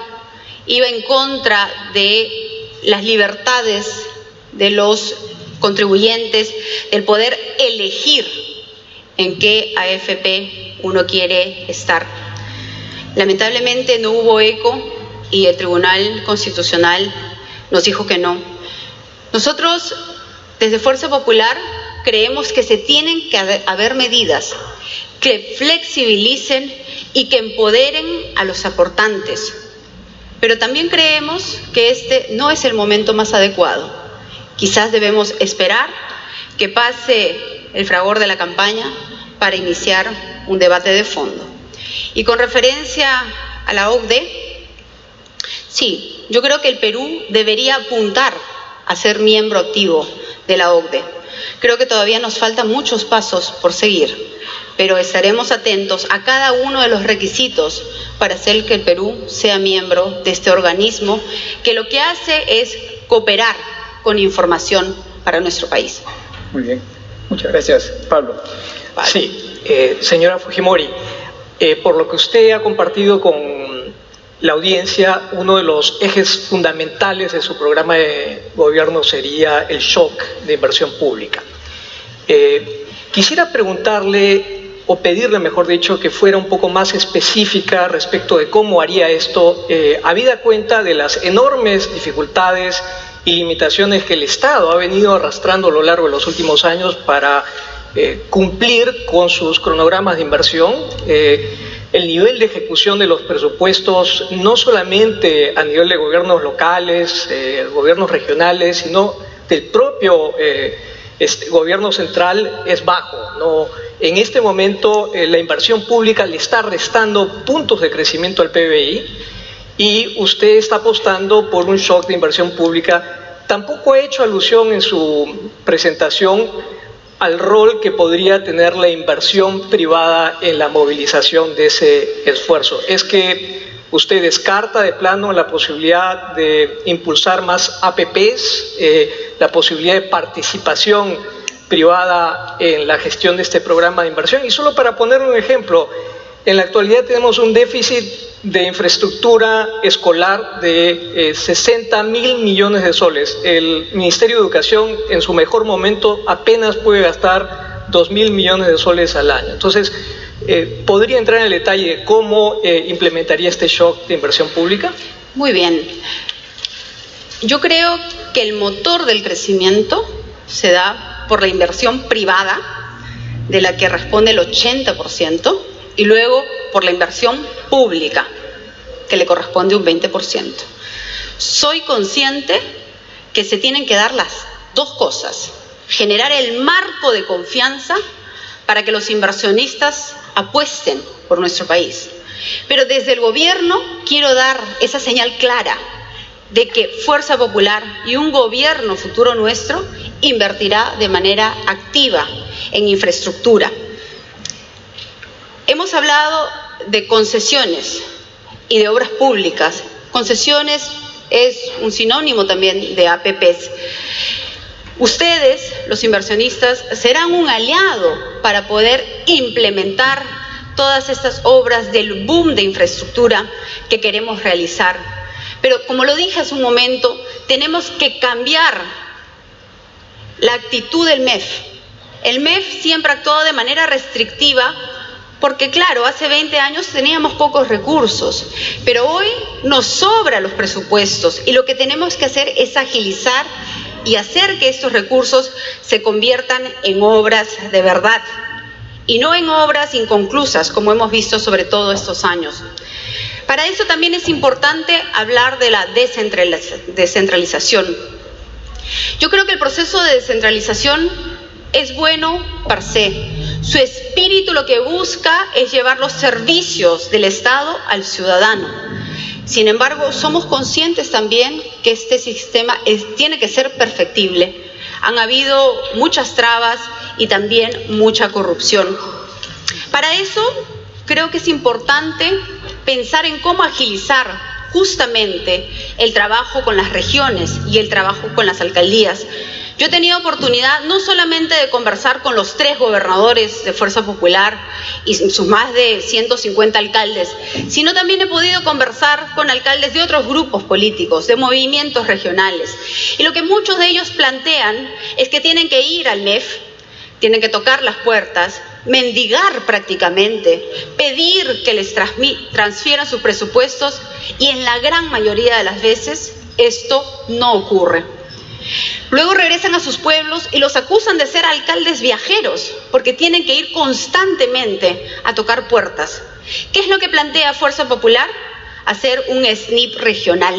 Speaker 1: iba en contra de las libertades de los contribuyentes, el poder elegir en qué AFP uno quiere estar. Lamentablemente no hubo eco y el Tribunal Constitucional nos dijo que no. Nosotros, desde Fuerza Popular, creemos que se tienen que haber medidas que flexibilicen y que empoderen a los aportantes. Pero también creemos que este no es el momento más adecuado. Quizás debemos esperar que pase el fragor de la campaña para iniciar un debate de fondo. Y con referencia a la OCDE, sí, yo creo que el Perú debería apuntar a ser miembro activo de la OCDE. Creo que todavía nos faltan muchos pasos por seguir, pero estaremos atentos a cada uno de los requisitos para hacer que el Perú sea miembro de este organismo, que lo que hace es cooperar con información para nuestro país.
Speaker 3: Muy bien, muchas gracias. Pablo.
Speaker 1: Vale.
Speaker 5: Sí, señora Fujimori, por lo que usted ha compartido con la audiencia, uno de los ejes fundamentales de su programa de gobierno sería el shock de inversión pública. Quisiera preguntarle, o pedirle, mejor dicho, que fuera un poco más específica respecto de cómo haría esto, habida cuenta de las enormes dificultades y limitaciones que el Estado ha venido arrastrando a lo largo de los últimos años para cumplir con sus cronogramas de inversión. El nivel de ejecución de los presupuestos, no solamente a nivel de gobiernos locales, gobiernos regionales, sino del propio gobierno central, es bajo, ¿no? En este momento la inversión pública le está restando puntos de crecimiento al PBI y usted está apostando por un shock de inversión pública. Tampoco ha hecho alusión en su presentación al rol que podría tener la inversión privada en la movilización de ese esfuerzo. ¿Es que usted descarta de plano la posibilidad de impulsar más APPs, la posibilidad de participación privada en la gestión de este programa de inversión? Y solo para poner un ejemplo, en la actualidad tenemos un déficit de infraestructura escolar de 60.000 millones de soles. El Ministerio de Educación en su mejor momento apenas puede gastar 2.000 millones de soles al año. Entonces, ¿podría entrar en el detalle de cómo implementaría este shock de inversión pública?
Speaker 1: Muy bien. Yo creo que el motor del crecimiento se da por la inversión privada, de la que responde el 80%, y luego por la inversión pública, que le corresponde un 20%. Soy consciente que se tienen que dar las dos cosas: generar el marco de confianza para que los inversionistas apuesten por nuestro país. Pero desde el gobierno quiero dar esa señal clara de que Fuerza Popular y un gobierno futuro nuestro invertirá de manera activa en infraestructura. Hemos hablado de concesiones y de obras públicas. Concesiones es un sinónimo también de APPs. Ustedes, los inversionistas, serán un aliado para poder implementar todas estas obras del boom de infraestructura que queremos realizar. Pero como lo dije hace un momento, tenemos que cambiar la actitud del MEF. El MEF siempre actuó de manera restrictiva porque, claro, hace 20 años teníamos pocos recursos, pero hoy nos sobran los presupuestos y lo que tenemos que hacer es agilizar y hacer que estos recursos se conviertan en obras de verdad y no en obras inconclusas, como hemos visto sobre todo estos años. Para eso también es importante hablar de la descentralización. Yo creo que el proceso de descentralización es bueno per se. Su espíritu lo que busca es llevar los servicios del Estado al ciudadano. Sin embargo, somos conscientes también que este sistema tiene que ser perfectible. Han habido muchas trabas y también mucha corrupción. Para eso, creo que es importante pensar en cómo agilizar justamente el trabajo con las regiones y el trabajo con las alcaldías. Yo he tenido oportunidad no solamente de conversar con los 3 gobernadores de Fuerza Popular y sus más de 150 alcaldes, sino también he podido conversar con alcaldes de otros grupos políticos, de movimientos regionales. Y lo que muchos de ellos plantean es que tienen que ir al MEF, tienen que tocar las puertas, mendigar prácticamente, pedir que les transfieran sus presupuestos, y en la gran mayoría de las veces esto no ocurre. Luego regresan a sus pueblos y los acusan de ser alcaldes viajeros, porque tienen que ir constantemente a tocar puertas. ¿Qué es lo que plantea Fuerza Popular? Hacer un SNIP regional,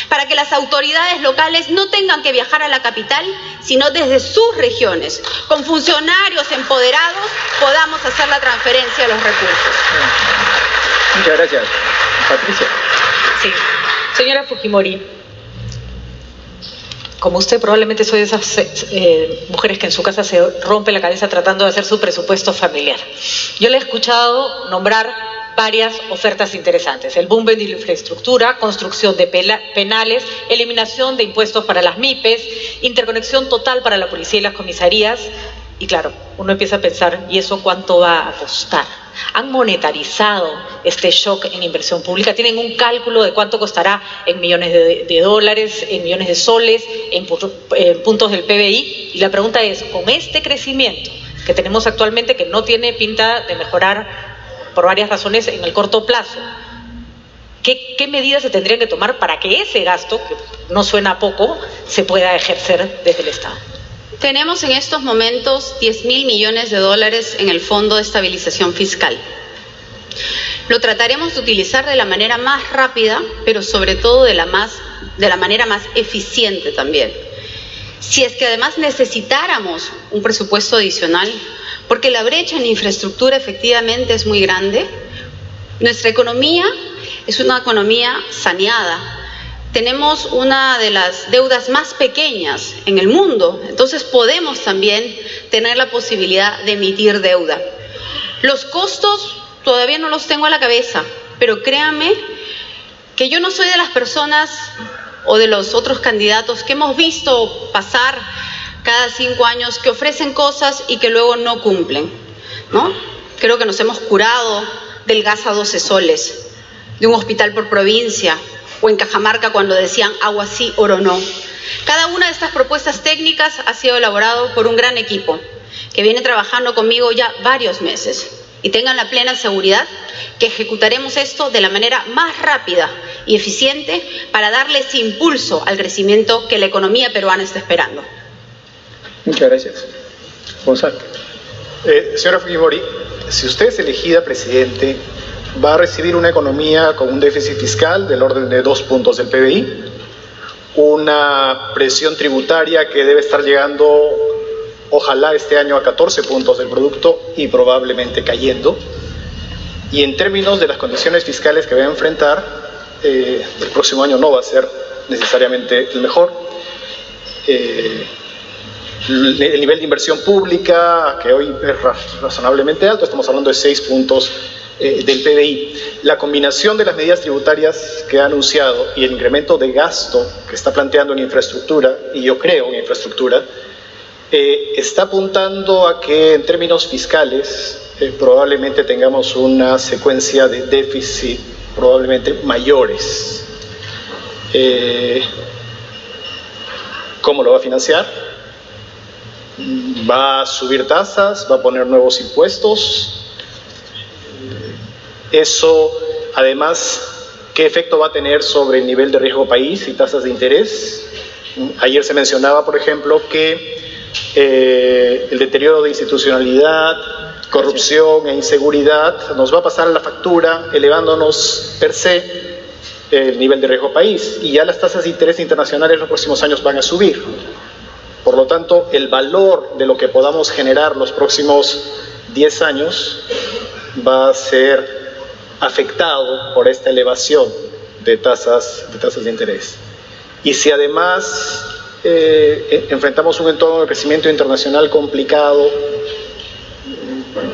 Speaker 1: para que las autoridades locales no tengan que viajar a la capital, sino desde sus regiones, con funcionarios empoderados, podamos hacer la transferencia de los recursos.
Speaker 3: Muchas gracias. Patricia.
Speaker 2: Sí. Señora Fujimori, como usted probablemente soy de esas mujeres que en su casa se rompe la cabeza tratando de hacer su presupuesto familiar. Yo le he escuchado nombrar varias ofertas interesantes: el boom de la infraestructura, construcción de penales, eliminación de impuestos para las MIPES, interconexión total para la policía y las comisarías. Y claro, uno empieza a pensar, ¿y eso cuánto va a costar? ¿Han monetarizado este shock en inversión pública? ¿Tienen un cálculo de cuánto costará en millones de dólares, en millones de soles, en puntos del PBI? Y la pregunta es, con este crecimiento que tenemos actualmente, que no tiene pinta de mejorar por varias razones en el corto plazo, ¿qué medidas se tendrían que tomar para que ese gasto, que no suena poco, se pueda ejercer desde el Estado?
Speaker 1: Tenemos en estos momentos 10.000 millones de dólares en el Fondo de Estabilización Fiscal. Lo trataremos de utilizar de la manera más rápida, pero sobre todo de la manera más eficiente también. Si es que además necesitáramos un presupuesto adicional, porque la brecha en infraestructura efectivamente es muy grande, nuestra economía es una economía saneada. Tenemos una de las deudas más pequeñas en el mundo, entonces podemos también tener la posibilidad de emitir deuda. Los costos todavía no los tengo a la cabeza, pero créanme que yo no soy de las personas o de los otros candidatos que hemos visto pasar cada 5 años, que ofrecen cosas y que luego no cumplen, ¿no? Creo que nos hemos curado del gas a 12 soles, de un hospital por provincia, o en Cajamarca cuando decían agua sí, oro no. Cada una de estas propuestas técnicas ha sido elaborado por un gran equipo que viene trabajando conmigo ya varios meses, y tengan la plena seguridad que ejecutaremos esto de la manera más rápida y eficiente para darles impulso al crecimiento que la economía peruana está esperando.
Speaker 3: Muchas gracias. Gonzalo.
Speaker 4: Señora Fujimori, si usted es elegida presidente, va a recibir una economía con un déficit fiscal del orden de 2 puntos del PBI, una presión tributaria que debe estar llegando, ojalá este año, a 14 puntos del producto y probablemente cayendo. Y en términos de las condiciones fiscales que va a enfrentar, el próximo año no va a ser necesariamente el mejor. El nivel de inversión pública, que hoy es razonablemente alto, estamos hablando de 6 puntos del PBI. La combinación de las medidas tributarias que ha anunciado y el incremento de gasto que está planteando en infraestructura, y yo creo en infraestructura, está apuntando a que en términos fiscales probablemente tengamos una secuencia de déficit probablemente mayores. ¿Cómo lo va a financiar? ¿Va a subir tasas? ¿Va a poner nuevos impuestos? Eso, además, ¿qué efecto va a tener sobre el nivel de riesgo país y tasas de interés? Ayer se mencionaba, por ejemplo, que el deterioro de institucionalidad, corrupción e inseguridad nos va a pasar a la factura, elevándonos per se el nivel de riesgo país, y ya las tasas de interés internacionales en los próximos años van a subir. Por lo tanto, el valor de lo que podamos generar los próximos 10 años va a ser afectado por esta elevación de tasas de interés. Y si además enfrentamos un entorno de crecimiento internacional complicado,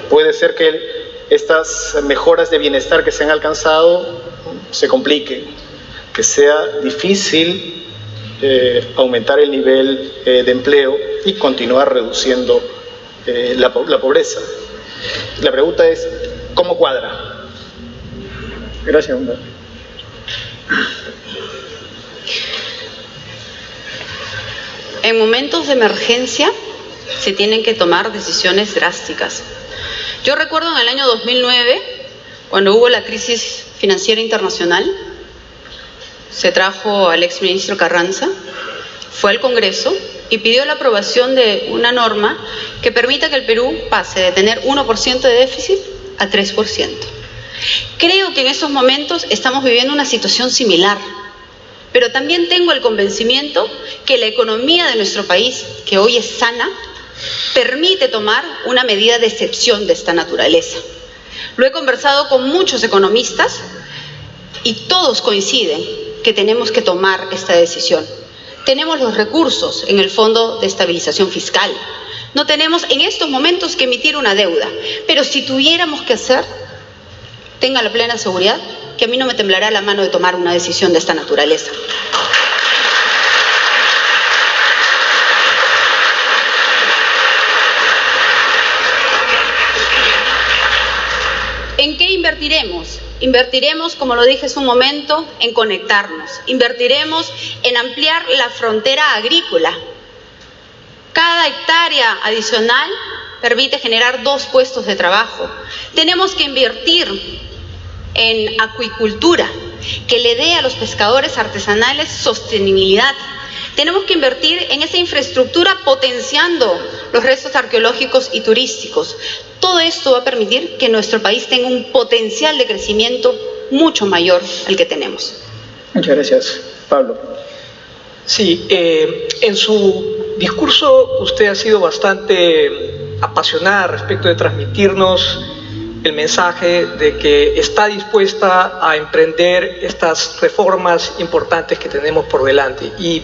Speaker 4: puede ser que estas mejoras de bienestar que se han alcanzado se compliquen, que sea difícil aumentar el nivel de empleo y continuar reduciendo la pobreza. La pregunta es, ¿cómo cuadra?
Speaker 3: Gracias, Humberto.
Speaker 1: En momentos de emergencia se tienen que tomar decisiones drásticas. Yo recuerdo en el año 2009, cuando hubo la crisis financiera internacional, se trajo al exministro Carranza, fue al Congreso y pidió la aprobación de una norma que permita que el Perú pase de tener 1% de déficit a 3%. Creo que en estos momentos estamos viviendo una situación similar, pero también tengo el convencimiento que la economía de nuestro país, que hoy es sana, permite tomar una medida de excepción de esta naturaleza. Lo he conversado con muchos economistas y todos coinciden que tenemos que tomar esta decisión. Tenemos los recursos en el Fondo de Estabilización Fiscal. No tenemos en estos momentos que emitir una deuda, pero si tuviéramos que hacer, tenga la plena seguridad que a mí no me temblará la mano de tomar una decisión de esta naturaleza. ¿En qué invertiremos? Invertiremos, como lo dije hace un momento, en conectarnos. Invertiremos en ampliar la frontera agrícola. Cada hectárea adicional permite generar 2 puestos de trabajo. Tenemos que invertir en acuicultura, que le dé a los pescadores artesanales sostenibilidad. Tenemos que invertir en esa infraestructura potenciando los restos arqueológicos y turísticos. Todo esto va a permitir que nuestro país tenga un potencial de crecimiento mucho mayor al que tenemos.
Speaker 3: Muchas gracias. Pablo.
Speaker 5: Sí, en su discurso usted ha sido bastante apasionada respecto de transmitirnos el mensaje de que está dispuesta a emprender estas reformas importantes que tenemos por delante. Y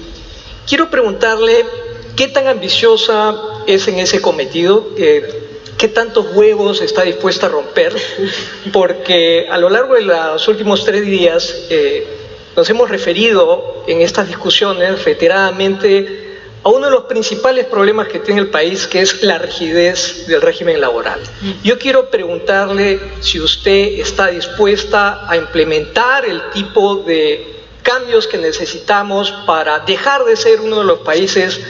Speaker 5: quiero preguntarle qué tan ambiciosa es en ese cometido, qué tantos huevos está dispuesta a romper, porque a lo largo de los últimos 3 días nos hemos referido en estas discusiones reiteradamente a uno de los principales problemas que tiene el país, que es la rigidez del régimen laboral. Yo quiero preguntarle si usted está dispuesta a implementar el tipo de cambios que necesitamos para dejar de ser uno de los países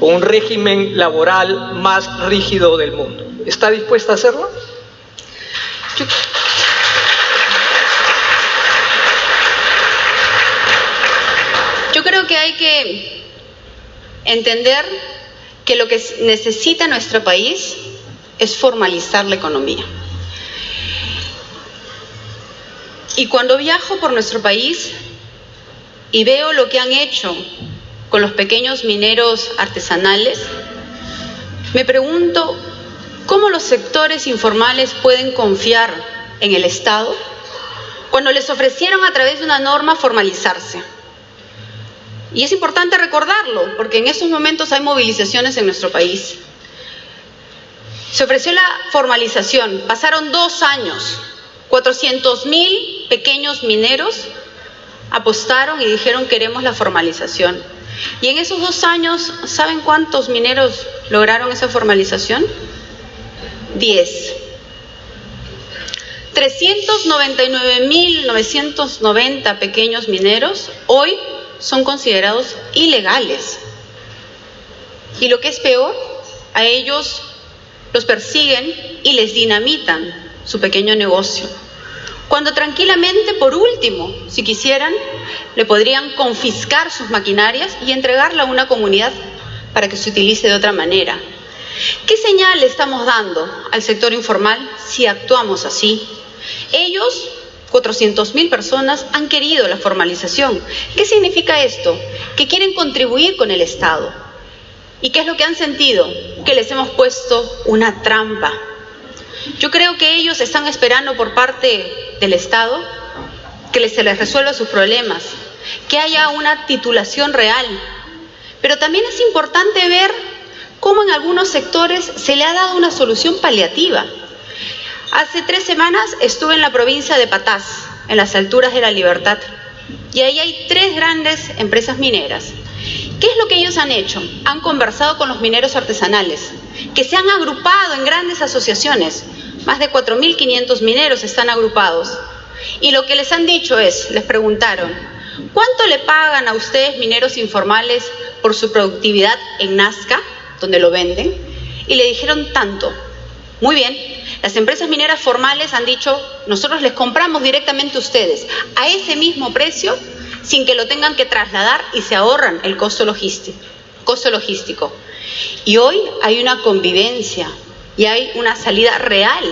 Speaker 5: con un régimen laboral más rígido del mundo. ¿Está dispuesta a hacerlo?
Speaker 1: Yo creo que hay que entender que lo que necesita nuestro país es formalizar la economía. Y cuando viajo por nuestro país y veo lo que han hecho con los pequeños mineros artesanales, me pregunto cómo los sectores informales pueden confiar en el Estado cuando les ofrecieron a través de una norma formalizarse. Y es importante recordarlo, porque en estos momentos hay movilizaciones en nuestro país. Se ofreció la formalización, pasaron 2 años, 400.000 pequeños mineros apostaron y dijeron queremos la formalización. Y en esos 2 años, ¿saben cuántos mineros lograron esa formalización? 10. 399.990 pequeños mineros hoy son considerados ilegales. Y lo que es peor, a ellos los persiguen y les dinamitan su pequeño negocio. Cuando tranquilamente, por último, si quisieran, le podrían confiscar sus maquinarias y entregarla a una comunidad para que se utilice de otra manera. ¿Qué señal le estamos dando al sector informal si actuamos así? Ellos, 400.000 personas, han querido la formalización. ¿Qué significa esto? Que quieren contribuir con el Estado. ¿Y qué es lo que han sentido? Que les hemos puesto una trampa. Yo creo que ellos están esperando por parte del Estado que se les resuelva sus problemas, que haya una titulación real. Pero también es importante ver cómo en algunos sectores se le ha dado una solución paliativa. Hace 3 semanas estuve en la provincia de Patás, en las alturas de La Libertad, y ahí hay 3 grandes empresas mineras. ¿Qué es lo que ellos han hecho? Han conversado con los mineros artesanales, que se han agrupado en grandes asociaciones. Más de 4.500 mineros están agrupados. Y lo que les han dicho es, les preguntaron, ¿cuánto le pagan a ustedes, mineros informales, por su productividad en Nazca, donde lo venden? Y le dijeron tanto. Muy bien, las empresas mineras formales han dicho, nosotros les compramos directamente a ustedes, a ese mismo precio, sin que lo tengan que trasladar y se ahorran el costo logístico. Y hoy hay una convivencia y hay una salida real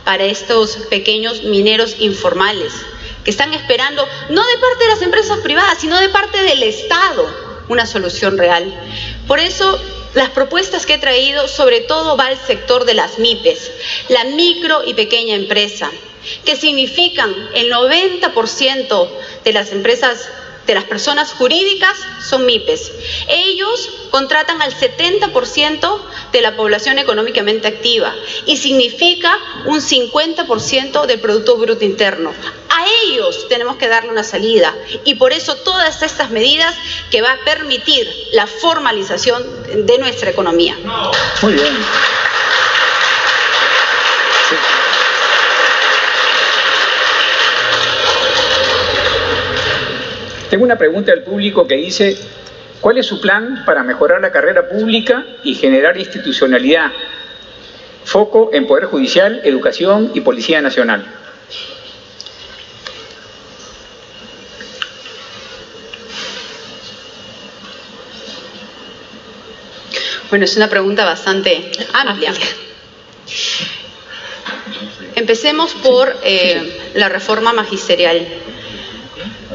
Speaker 1: para estos pequeños mineros informales que están esperando, no de parte de las empresas privadas, sino de parte del Estado, una solución real. Por eso, las propuestas que he traído sobre todo va al sector de las MIPES, la micro y pequeña empresa, que significan el 90% de las empresas, de las personas jurídicas son MIPES. Ellos contratan al 70% de la población económicamente activa y significa un 50% del Producto Bruto Interno. A ellos tenemos que darle una salida y por eso todas estas medidas que va a permitir la formalización de nuestra economía.
Speaker 3: Muy bien. Sí. Tengo una pregunta del público que dice, ¿cuál es su plan para mejorar la carrera pública y generar institucionalidad? Foco en Poder Judicial, Educación y Policía Nacional.
Speaker 1: Bueno, es una pregunta bastante amplia. Empecemos por la reforma magisterial.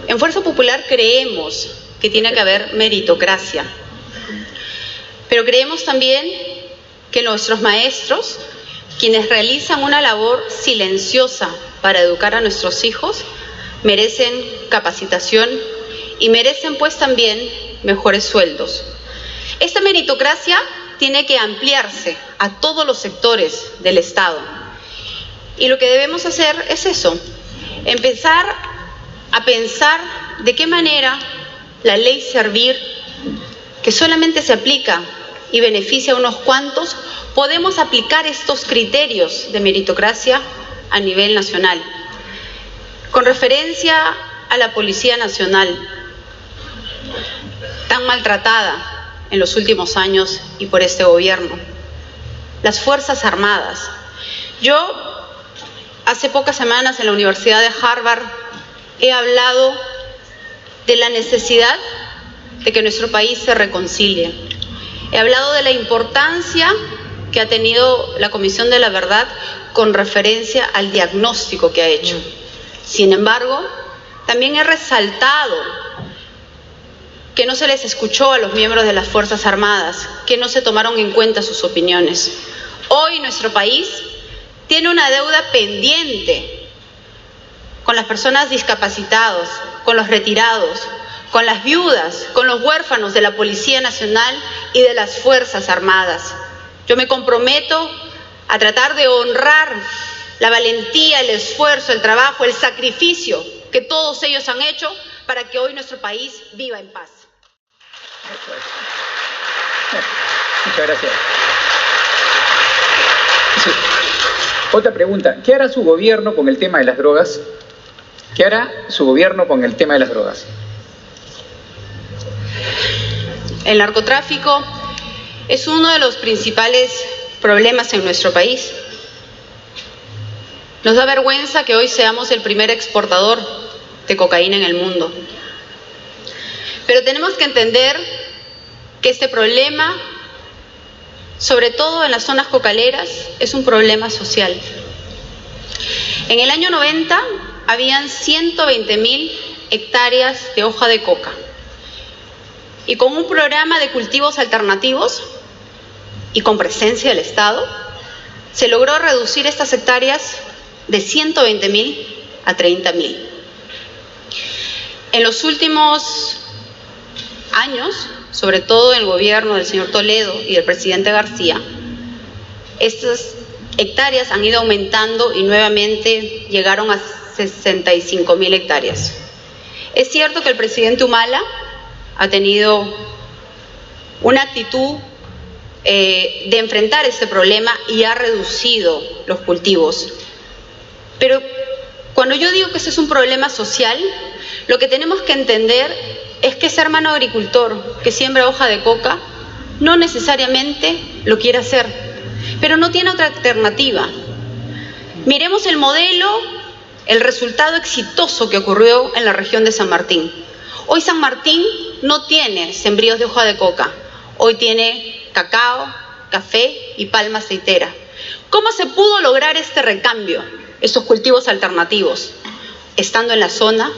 Speaker 1: En Fuerza Popular creemos que tiene que haber meritocracia, pero creemos también que nuestros maestros, quienes realizan una labor silenciosa para educar a nuestros hijos, merecen capacitación y merecen pues también mejores sueldos. Esta meritocracia tiene que ampliarse a todos los sectores del Estado. Y lo que debemos hacer es eso, empezar a pensar de qué manera la ley Servir, que solamente se aplica y beneficia a unos cuantos, podemos aplicar estos criterios de meritocracia a nivel nacional. Con referencia a la Policía Nacional, tan maltratada en los últimos años y por este gobierno. Las Fuerzas Armadas. Yo, hace pocas semanas en la Universidad de Harvard, he hablado de la necesidad de que nuestro país se reconcilie. He hablado de la importancia que ha tenido la Comisión de la Verdad con referencia al diagnóstico que ha hecho. Sin embargo, también he resaltado que no se les escuchó a los miembros de las Fuerzas Armadas, que no se tomaron en cuenta sus opiniones. Hoy nuestro país tiene una deuda pendiente con las personas discapacitadas, con los retirados, con las viudas, con los huérfanos de la Policía Nacional y de las Fuerzas Armadas. Yo me comprometo a tratar de honrar la valentía, el esfuerzo, el trabajo, el sacrificio que todos ellos han hecho para que hoy nuestro país viva en paz.
Speaker 3: Muchas gracias. Sí. Otra pregunta, ¿qué hará su gobierno con el tema de las drogas? ¿Qué hará su gobierno con el tema de las drogas?
Speaker 1: El narcotráfico es uno de los principales problemas en nuestro país. Nos da vergüenza que hoy seamos el primer exportador de cocaína en el mundo. Pero tenemos que entender que este problema, sobre todo en las zonas cocaleras, es un problema social. En el año 90 habían 120.000 hectáreas de hoja de coca. Y con un programa de cultivos alternativos y con presencia del Estado, se logró reducir estas hectáreas de 120.000 a 30.000. En los últimos años, sobre todo en el gobierno del señor Toledo y del presidente García, estas hectáreas han ido aumentando y nuevamente llegaron a 65.000 hectáreas. Es cierto que el presidente Humala ha tenido una actitud de enfrentar este problema y ha reducido los cultivos. Pero cuando yo digo que este es un problema social, lo que tenemos que entender es que ese hermano agricultor que siembra hoja de coca no necesariamente lo quiere hacer, pero no tiene otra alternativa. Miremos el modelo, el resultado exitoso que ocurrió en la región de San Martín. Hoy San Martín no tiene sembríos de hoja de coca, hoy tiene cacao, café y palma aceitera. ¿Cómo se pudo lograr este recambio, estos cultivos alternativos? Estando en la zona,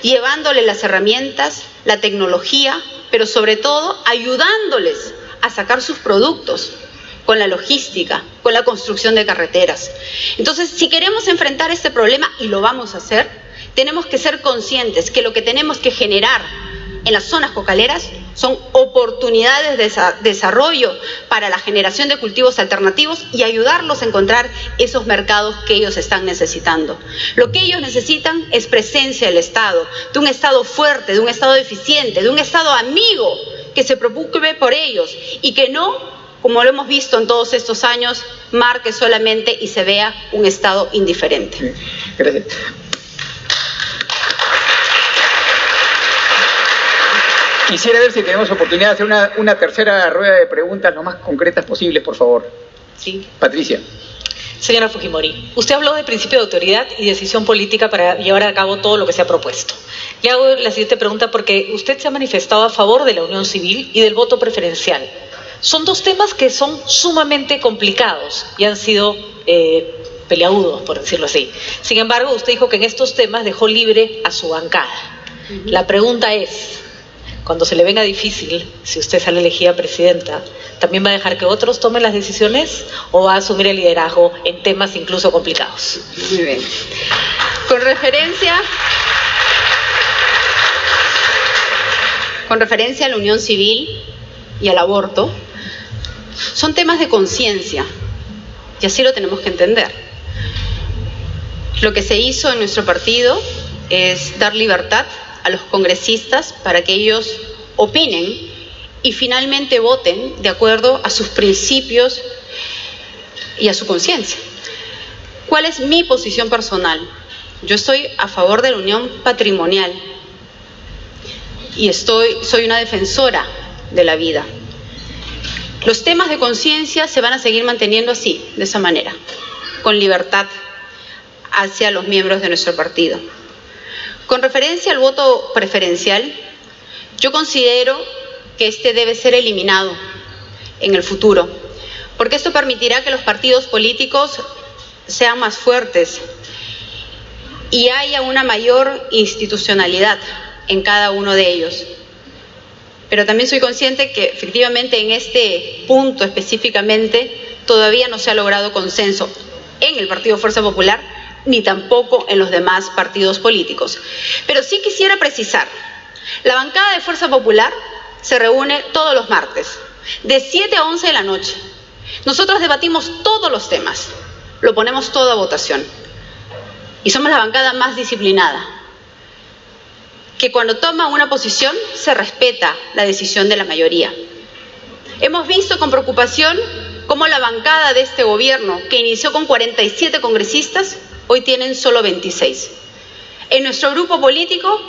Speaker 1: llevándole las herramientas, la tecnología, pero sobre todo ayudándoles a sacar sus productos, con la logística, con la construcción de carreteras. Entonces, si queremos enfrentar este problema, y lo vamos a hacer, tenemos que ser conscientes que lo que tenemos que generar en las zonas cocaleras son oportunidades de desarrollo para la generación de cultivos alternativos y ayudarlos a encontrar esos mercados que ellos están necesitando. Lo que ellos necesitan es presencia del Estado, de un Estado fuerte, de un Estado eficiente, de un Estado amigo que se preocupe por ellos y que no, como lo hemos visto en todos estos años, marque solamente y se vea un Estado indiferente.
Speaker 3: Gracias. Quisiera ver si tenemos oportunidad de hacer una tercera rueda de preguntas lo más concretas posibles, por favor.
Speaker 2: Sí.
Speaker 3: Patricia.
Speaker 2: Señora Fujimori, usted habló de principio de autoridad y decisión política para llevar a cabo todo lo que se ha propuesto. Le hago la siguiente pregunta porque usted se ha manifestado a favor de la unión civil y del voto preferencial. Son dos temas que son sumamente complicados y han sido peleagudos, por decirlo así. Sin embargo, usted dijo que en estos temas dejó libre a su bancada. La pregunta es, cuando se le venga difícil, si usted sale elegida presidenta, ¿también va a dejar que otros tomen las decisiones o va a asumir el liderazgo en temas incluso complicados?
Speaker 1: Muy bien. Con referencia a la unión civil y al aborto, son temas de conciencia y así lo tenemos que entender. Lo que se hizo en nuestro partido es dar libertad a los congresistas para que ellos opinen y finalmente voten de acuerdo a sus principios y a su conciencia. ¿Cuál es mi posición personal? Yo estoy a favor de la unión patrimonial y soy una defensora de la vida. Los temas de conciencia se van a seguir manteniendo así, de esa manera, con libertad hacia los miembros de nuestro partido. Con referencia al voto preferencial, yo considero que este debe ser eliminado en el futuro, porque esto permitirá que los partidos políticos sean más fuertes y haya una mayor institucionalidad en cada uno de ellos. Pero también soy consciente que efectivamente en este punto específicamente todavía no se ha logrado consenso en el Partido Fuerza Popular ni tampoco en los demás partidos políticos. Pero sí quisiera precisar, la bancada de Fuerza Popular se reúne todos los martes, de 7 a 11 de la noche. Nosotros debatimos todos los temas, lo ponemos todo a votación. Y somos la bancada más disciplinada, que cuando toma una posición se respeta la decisión de la mayoría. Hemos visto con preocupación cómo la bancada de este gobierno, que inició con 47 congresistas, hoy tienen solo 26. En nuestro grupo político,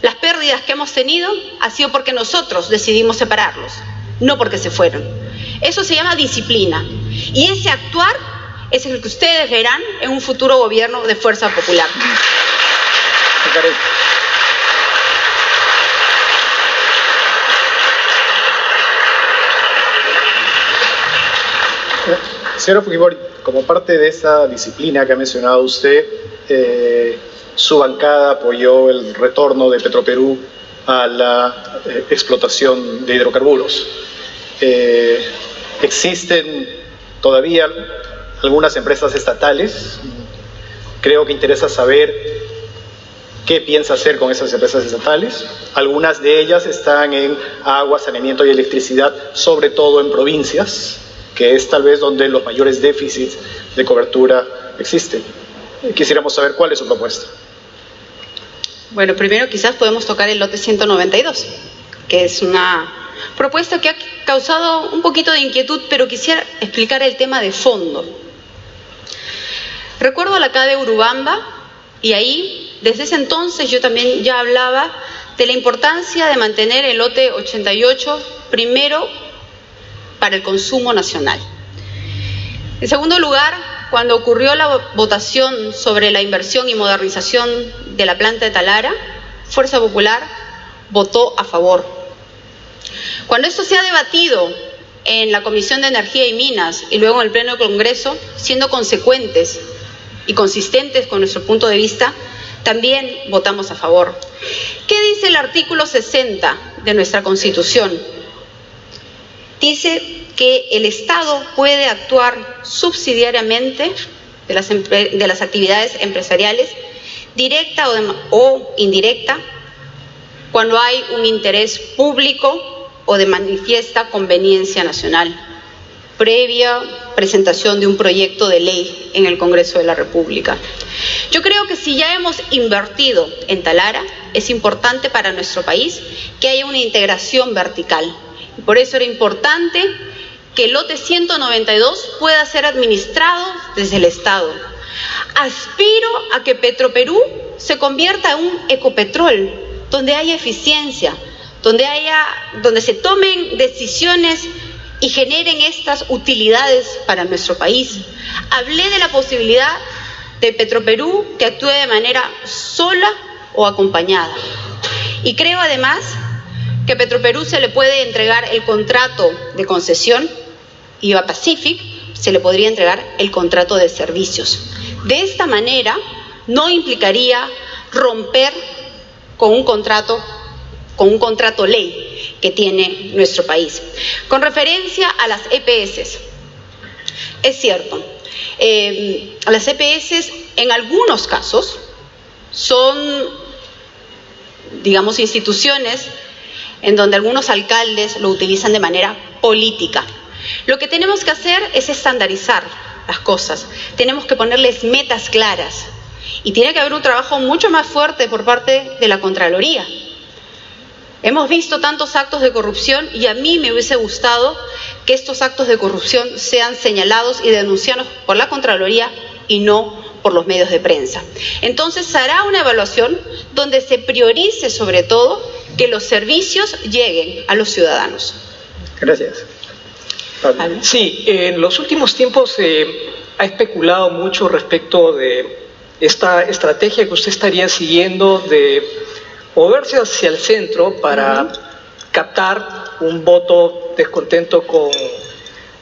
Speaker 1: las pérdidas que hemos tenido ha sido porque nosotros decidimos separarlos, no porque se fueron. Eso se llama disciplina. Y ese actuar es el que ustedes verán en un futuro gobierno de Fuerza Popular.
Speaker 4: Señora Fujimori, como parte de esa disciplina que ha mencionado usted, su bancada apoyó el retorno de Petroperú a la explotación de hidrocarburos. Existen todavía algunas empresas estatales. Creo que interesa saber qué piensa hacer con esas empresas estatales. Algunas de ellas están en agua, saneamiento y electricidad, sobre todo en provincias, que es tal vez donde los mayores déficits de cobertura existen. Quisiéramos saber cuál es su propuesta.
Speaker 1: Bueno, primero quizás podemos tocar el lote 192, que es una propuesta que ha causado un poquito de inquietud, pero quisiera explicar el tema de fondo. Recuerdo la CADE Urubamba, y ahí, desde ese entonces, yo también ya hablaba de la importancia de mantener el lote 88 primero para el consumo nacional. En segundo lugar, cuando ocurrió la votación sobre la inversión y modernización de la planta de Talara, Fuerza Popular votó a favor. Cuando esto se ha debatido en la Comisión de Energía y Minas y luego en el Pleno del Congreso, siendo consecuentes y consistentes con nuestro punto de vista, también votamos a favor. ¿Qué dice el artículo 60 de nuestra Constitución? Dice que el Estado puede actuar subsidiariamente de las actividades empresariales, directa o indirecta, cuando hay un interés público o de manifiesta conveniencia nacional, previa presentación de un proyecto de ley en el Congreso de la República. Yo creo que si ya hemos invertido en Talara, es importante para nuestro país que haya una integración vertical. Y por eso era importante que el lote 192 pueda ser administrado desde el Estado. Aspiro a que Petroperú se convierta en un Ecopetrol, donde haya eficiencia, donde se tomen decisiones y generen estas utilidades para nuestro país. Hablé de la posibilidad de Petroperú que actúe de manera sola o acompañada. Y creo además que a Petroperú se le puede entregar el contrato de concesión y a Pacific se le podría entregar el contrato de servicios. De esta manera no implicaría romper con un contrato ley que tiene nuestro país. Con referencia a las EPS, es cierto, las EPS en algunos casos son, digamos, instituciones en donde algunos alcaldes lo utilizan de manera política. Lo que tenemos que hacer es estandarizar las cosas, tenemos que ponerles metas claras y tiene que haber un trabajo mucho más fuerte por parte de la Contraloría. Hemos visto tantos actos de corrupción y a mí me hubiese gustado que estos actos de corrupción sean señalados y denunciados por la Contraloría y no por los medios de prensa. Entonces se hará una evaluación donde se priorice sobre todo que los servicios lleguen a los ciudadanos.
Speaker 3: Gracias. Pablo.
Speaker 5: Sí, en los últimos tiempos ha especulado mucho respecto de esta estrategia que usted estaría siguiendo de moverse hacia el centro para captar un voto descontento con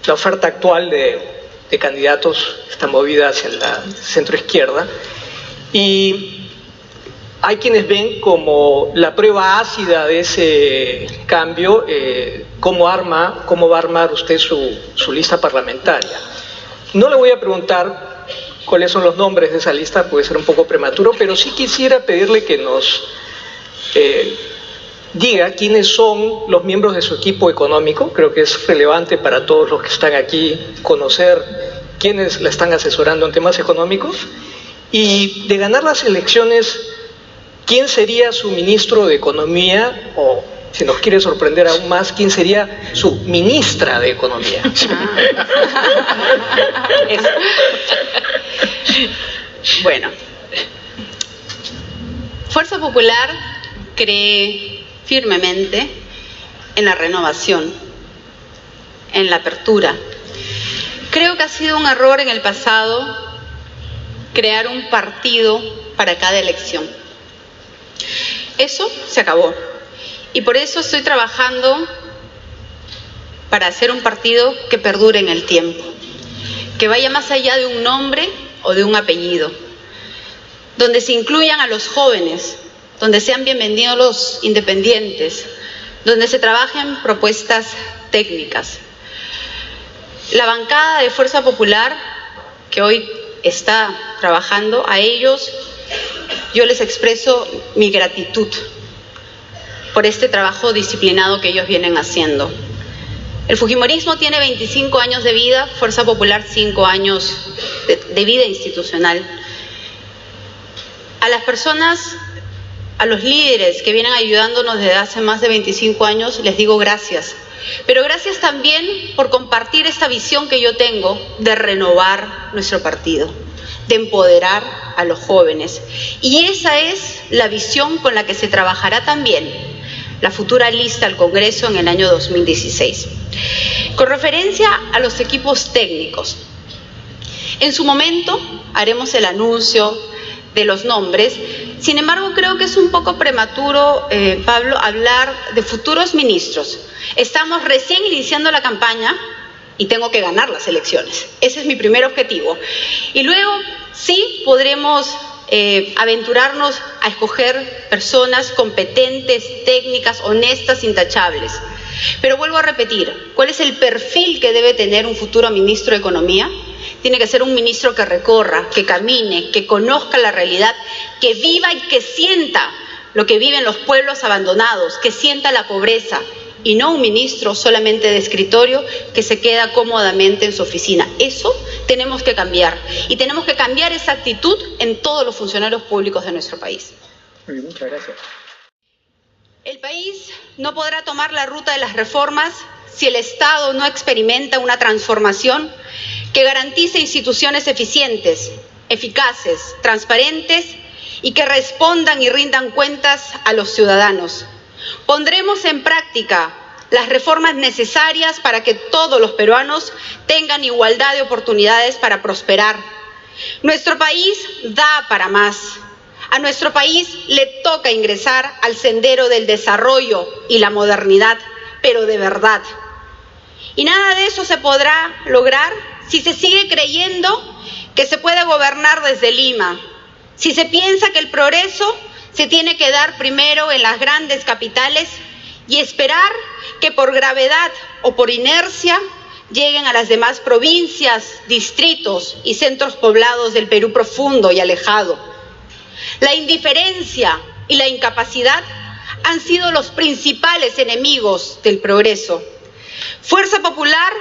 Speaker 5: la oferta actual de candidatos, esta movida hacia la centroizquierda. Y hay quienes ven como la prueba ácida de ese cambio, cómo va a armar usted su lista parlamentaria. No le voy a preguntar cuáles son los nombres de esa lista, puede ser un poco prematuro, pero sí quisiera pedirle que nos diga quiénes son los miembros de su equipo económico. Creo que es relevante para todos los que están aquí conocer quiénes la están asesorando en temas económicos, y de ganar las elecciones, ¿quién sería su ministro de Economía? O, si nos quiere sorprender aún más, ¿quién sería su ministra de Economía?
Speaker 1: Bueno, Fuerza Popular cree firmemente en la renovación, en la apertura. Creo que ha sido un error en el pasado crear un partido para cada elección. Eso se acabó. Y por eso estoy trabajando para hacer un partido que perdure en el tiempo, que vaya más allá de un nombre o de un apellido, donde se incluyan a los jóvenes, donde sean bienvenidos los independientes, donde se trabajen propuestas técnicas. La bancada de Fuerza Popular, que hoy está trabajando, a ellos yo les expreso mi gratitud por este trabajo disciplinado que ellos vienen haciendo. El fujimorismo tiene 25 años de vida, Fuerza Popular 5 años de vida institucional. A las personas a los líderes que vienen ayudándonos desde hace más de 25 años, les digo gracias. Pero gracias también por compartir esta visión que yo tengo de renovar nuestro partido, de empoderar a los jóvenes. Y esa es la visión con la que se trabajará también la futura lista al Congreso en el año 2016. Con referencia a los equipos técnicos, en su momento haremos el anuncio de los nombres. Sin embargo, creo que es un poco prematuro, Pablo, hablar de futuros ministros. Estamos recién iniciando la campaña y tengo que ganar las elecciones. Ese es mi primer objetivo. Y luego sí podremos aventurarnos a escoger personas competentes, técnicas, honestas, intachables. Pero vuelvo a repetir, ¿cuál es el perfil que debe tener un futuro ministro de Economía? Tiene que ser un ministro que recorra, que camine, que conozca la realidad, que viva y que sienta lo que viven los pueblos abandonados, que sienta la pobreza, y no un ministro solamente de escritorio que se queda cómodamente en su oficina. Eso tenemos que cambiar, y tenemos que cambiar esa actitud en todos los funcionarios públicos de nuestro país.
Speaker 3: Muchas gracias.
Speaker 1: El país no podrá tomar la ruta de las reformas si el Estado no experimenta una transformación que garantice instituciones eficientes, eficaces, transparentes y que respondan y rindan cuentas a los ciudadanos. Pondremos en práctica las reformas necesarias para que todos los peruanos tengan igualdad de oportunidades para prosperar. Nuestro país da para más. A nuestro país le toca ingresar al sendero del desarrollo y la modernidad, pero de verdad. Y nada de eso se podrá lograr si se sigue creyendo que se puede gobernar desde Lima, si se piensa que el progreso se tiene que dar primero en las grandes capitales y esperar que por gravedad o por inercia lleguen a las demás provincias, distritos y centros poblados del Perú profundo y alejado. La indiferencia y la incapacidad han sido los principales enemigos del progreso. Fuerza Popular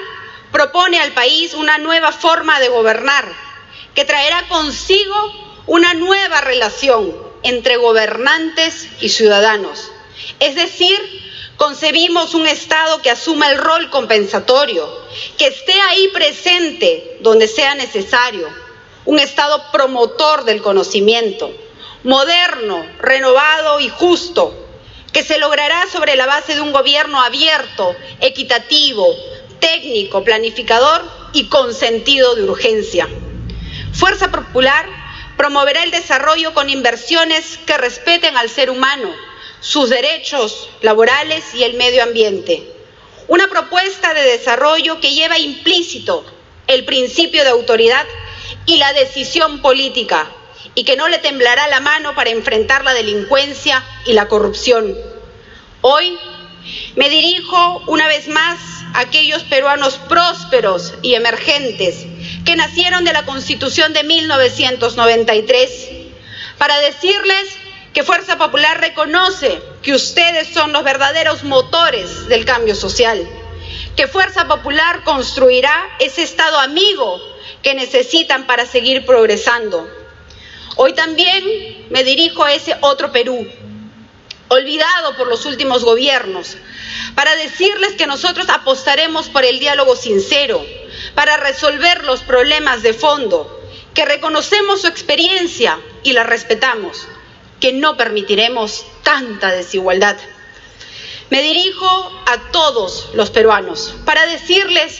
Speaker 1: propone al país una nueva forma de gobernar que traerá consigo una nueva relación entre gobernantes y ciudadanos. Es decir, concebimos un Estado que asuma el rol compensatorio, que esté ahí presente donde sea necesario, un Estado promotor del conocimiento, moderno, renovado y justo, que se logrará sobre la base de un gobierno abierto, equitativo, técnico, planificador y con sentido de urgencia. Fuerza Popular promoverá el desarrollo con inversiones que respeten al ser humano, sus derechos laborales y el medio ambiente. Una propuesta de desarrollo que lleva implícito el principio de autoridad y la decisión política, y que no le temblará la mano para enfrentar la delincuencia y la corrupción. Hoy me dirijo una vez más a aquellos peruanos prósperos y emergentes que nacieron de la Constitución de 1993 para decirles que Fuerza Popular reconoce que ustedes son los verdaderos motores del cambio social, que Fuerza Popular construirá ese Estado amigo que necesitan para seguir progresando. Hoy también me dirijo a ese otro Perú, olvidado por los últimos gobiernos, para decirles que nosotros apostaremos por el diálogo sincero, para resolver los problemas de fondo, que reconocemos su experiencia y la respetamos, que no permitiremos tanta desigualdad. Me dirijo a todos los peruanos para decirles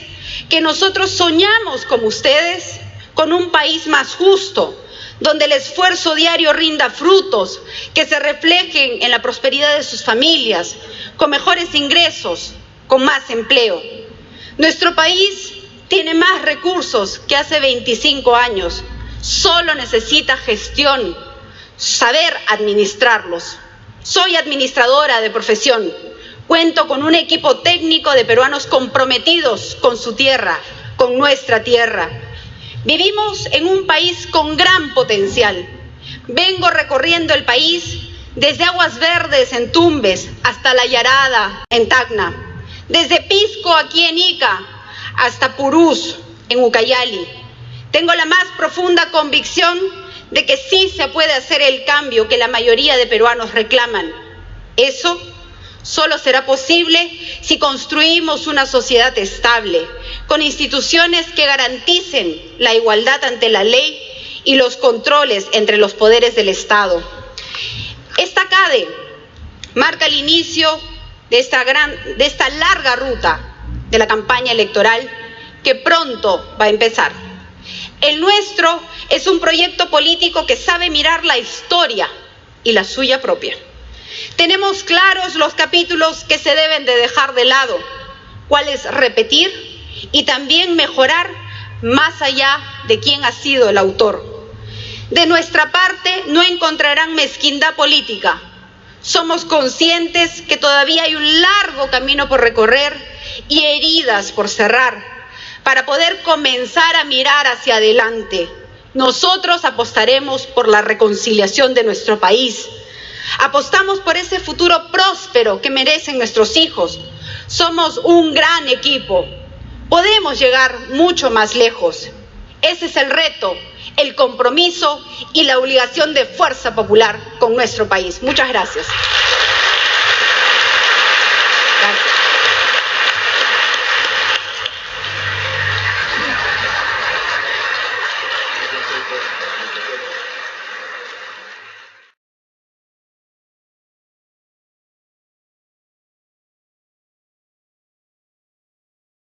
Speaker 1: que nosotros soñamos como ustedes con un país más justo, donde el esfuerzo diario rinda frutos que se reflejen en la prosperidad de sus familias, con mejores ingresos, con más empleo. Nuestro país tiene más recursos que hace 25 años, solo necesita gestión, saber administrarlos. Soy administradora de profesión, cuento con un equipo técnico de peruanos comprometidos con su tierra, con nuestra tierra. Vivimos en un país con gran potencial. Vengo recorriendo el país desde Aguas Verdes en Tumbes hasta La Yarada en Tacna, desde Pisco aquí en Ica hasta Purús en Ucayali. Tengo la más profunda convicción de que sí se puede hacer el cambio que la mayoría de peruanos reclaman. Eso solo será posible si construimos una sociedad estable, con instituciones que garanticen la igualdad ante la ley y los controles entre los poderes del Estado. Esta CADE marca el inicio de esta larga ruta de la campaña electoral que pronto va a empezar. El nuestro es un proyecto político que sabe mirar la historia y la suya propia. Tenemos claros los capítulos que se deben de dejar de lado, cuáles repetir y también mejorar más allá de quién ha sido el autor. De nuestra parte no encontrarán mezquindad política. Somos conscientes que todavía hay un largo camino por recorrer y heridas por cerrar para poder comenzar a mirar hacia adelante. Nosotros apostaremos por la reconciliación de nuestro país. Apostamos por ese futuro próspero que merecen nuestros hijos. Somos un gran equipo. Podemos llegar mucho más lejos. Ese es el reto, el compromiso y la obligación de Fuerza Popular con nuestro país. Muchas gracias.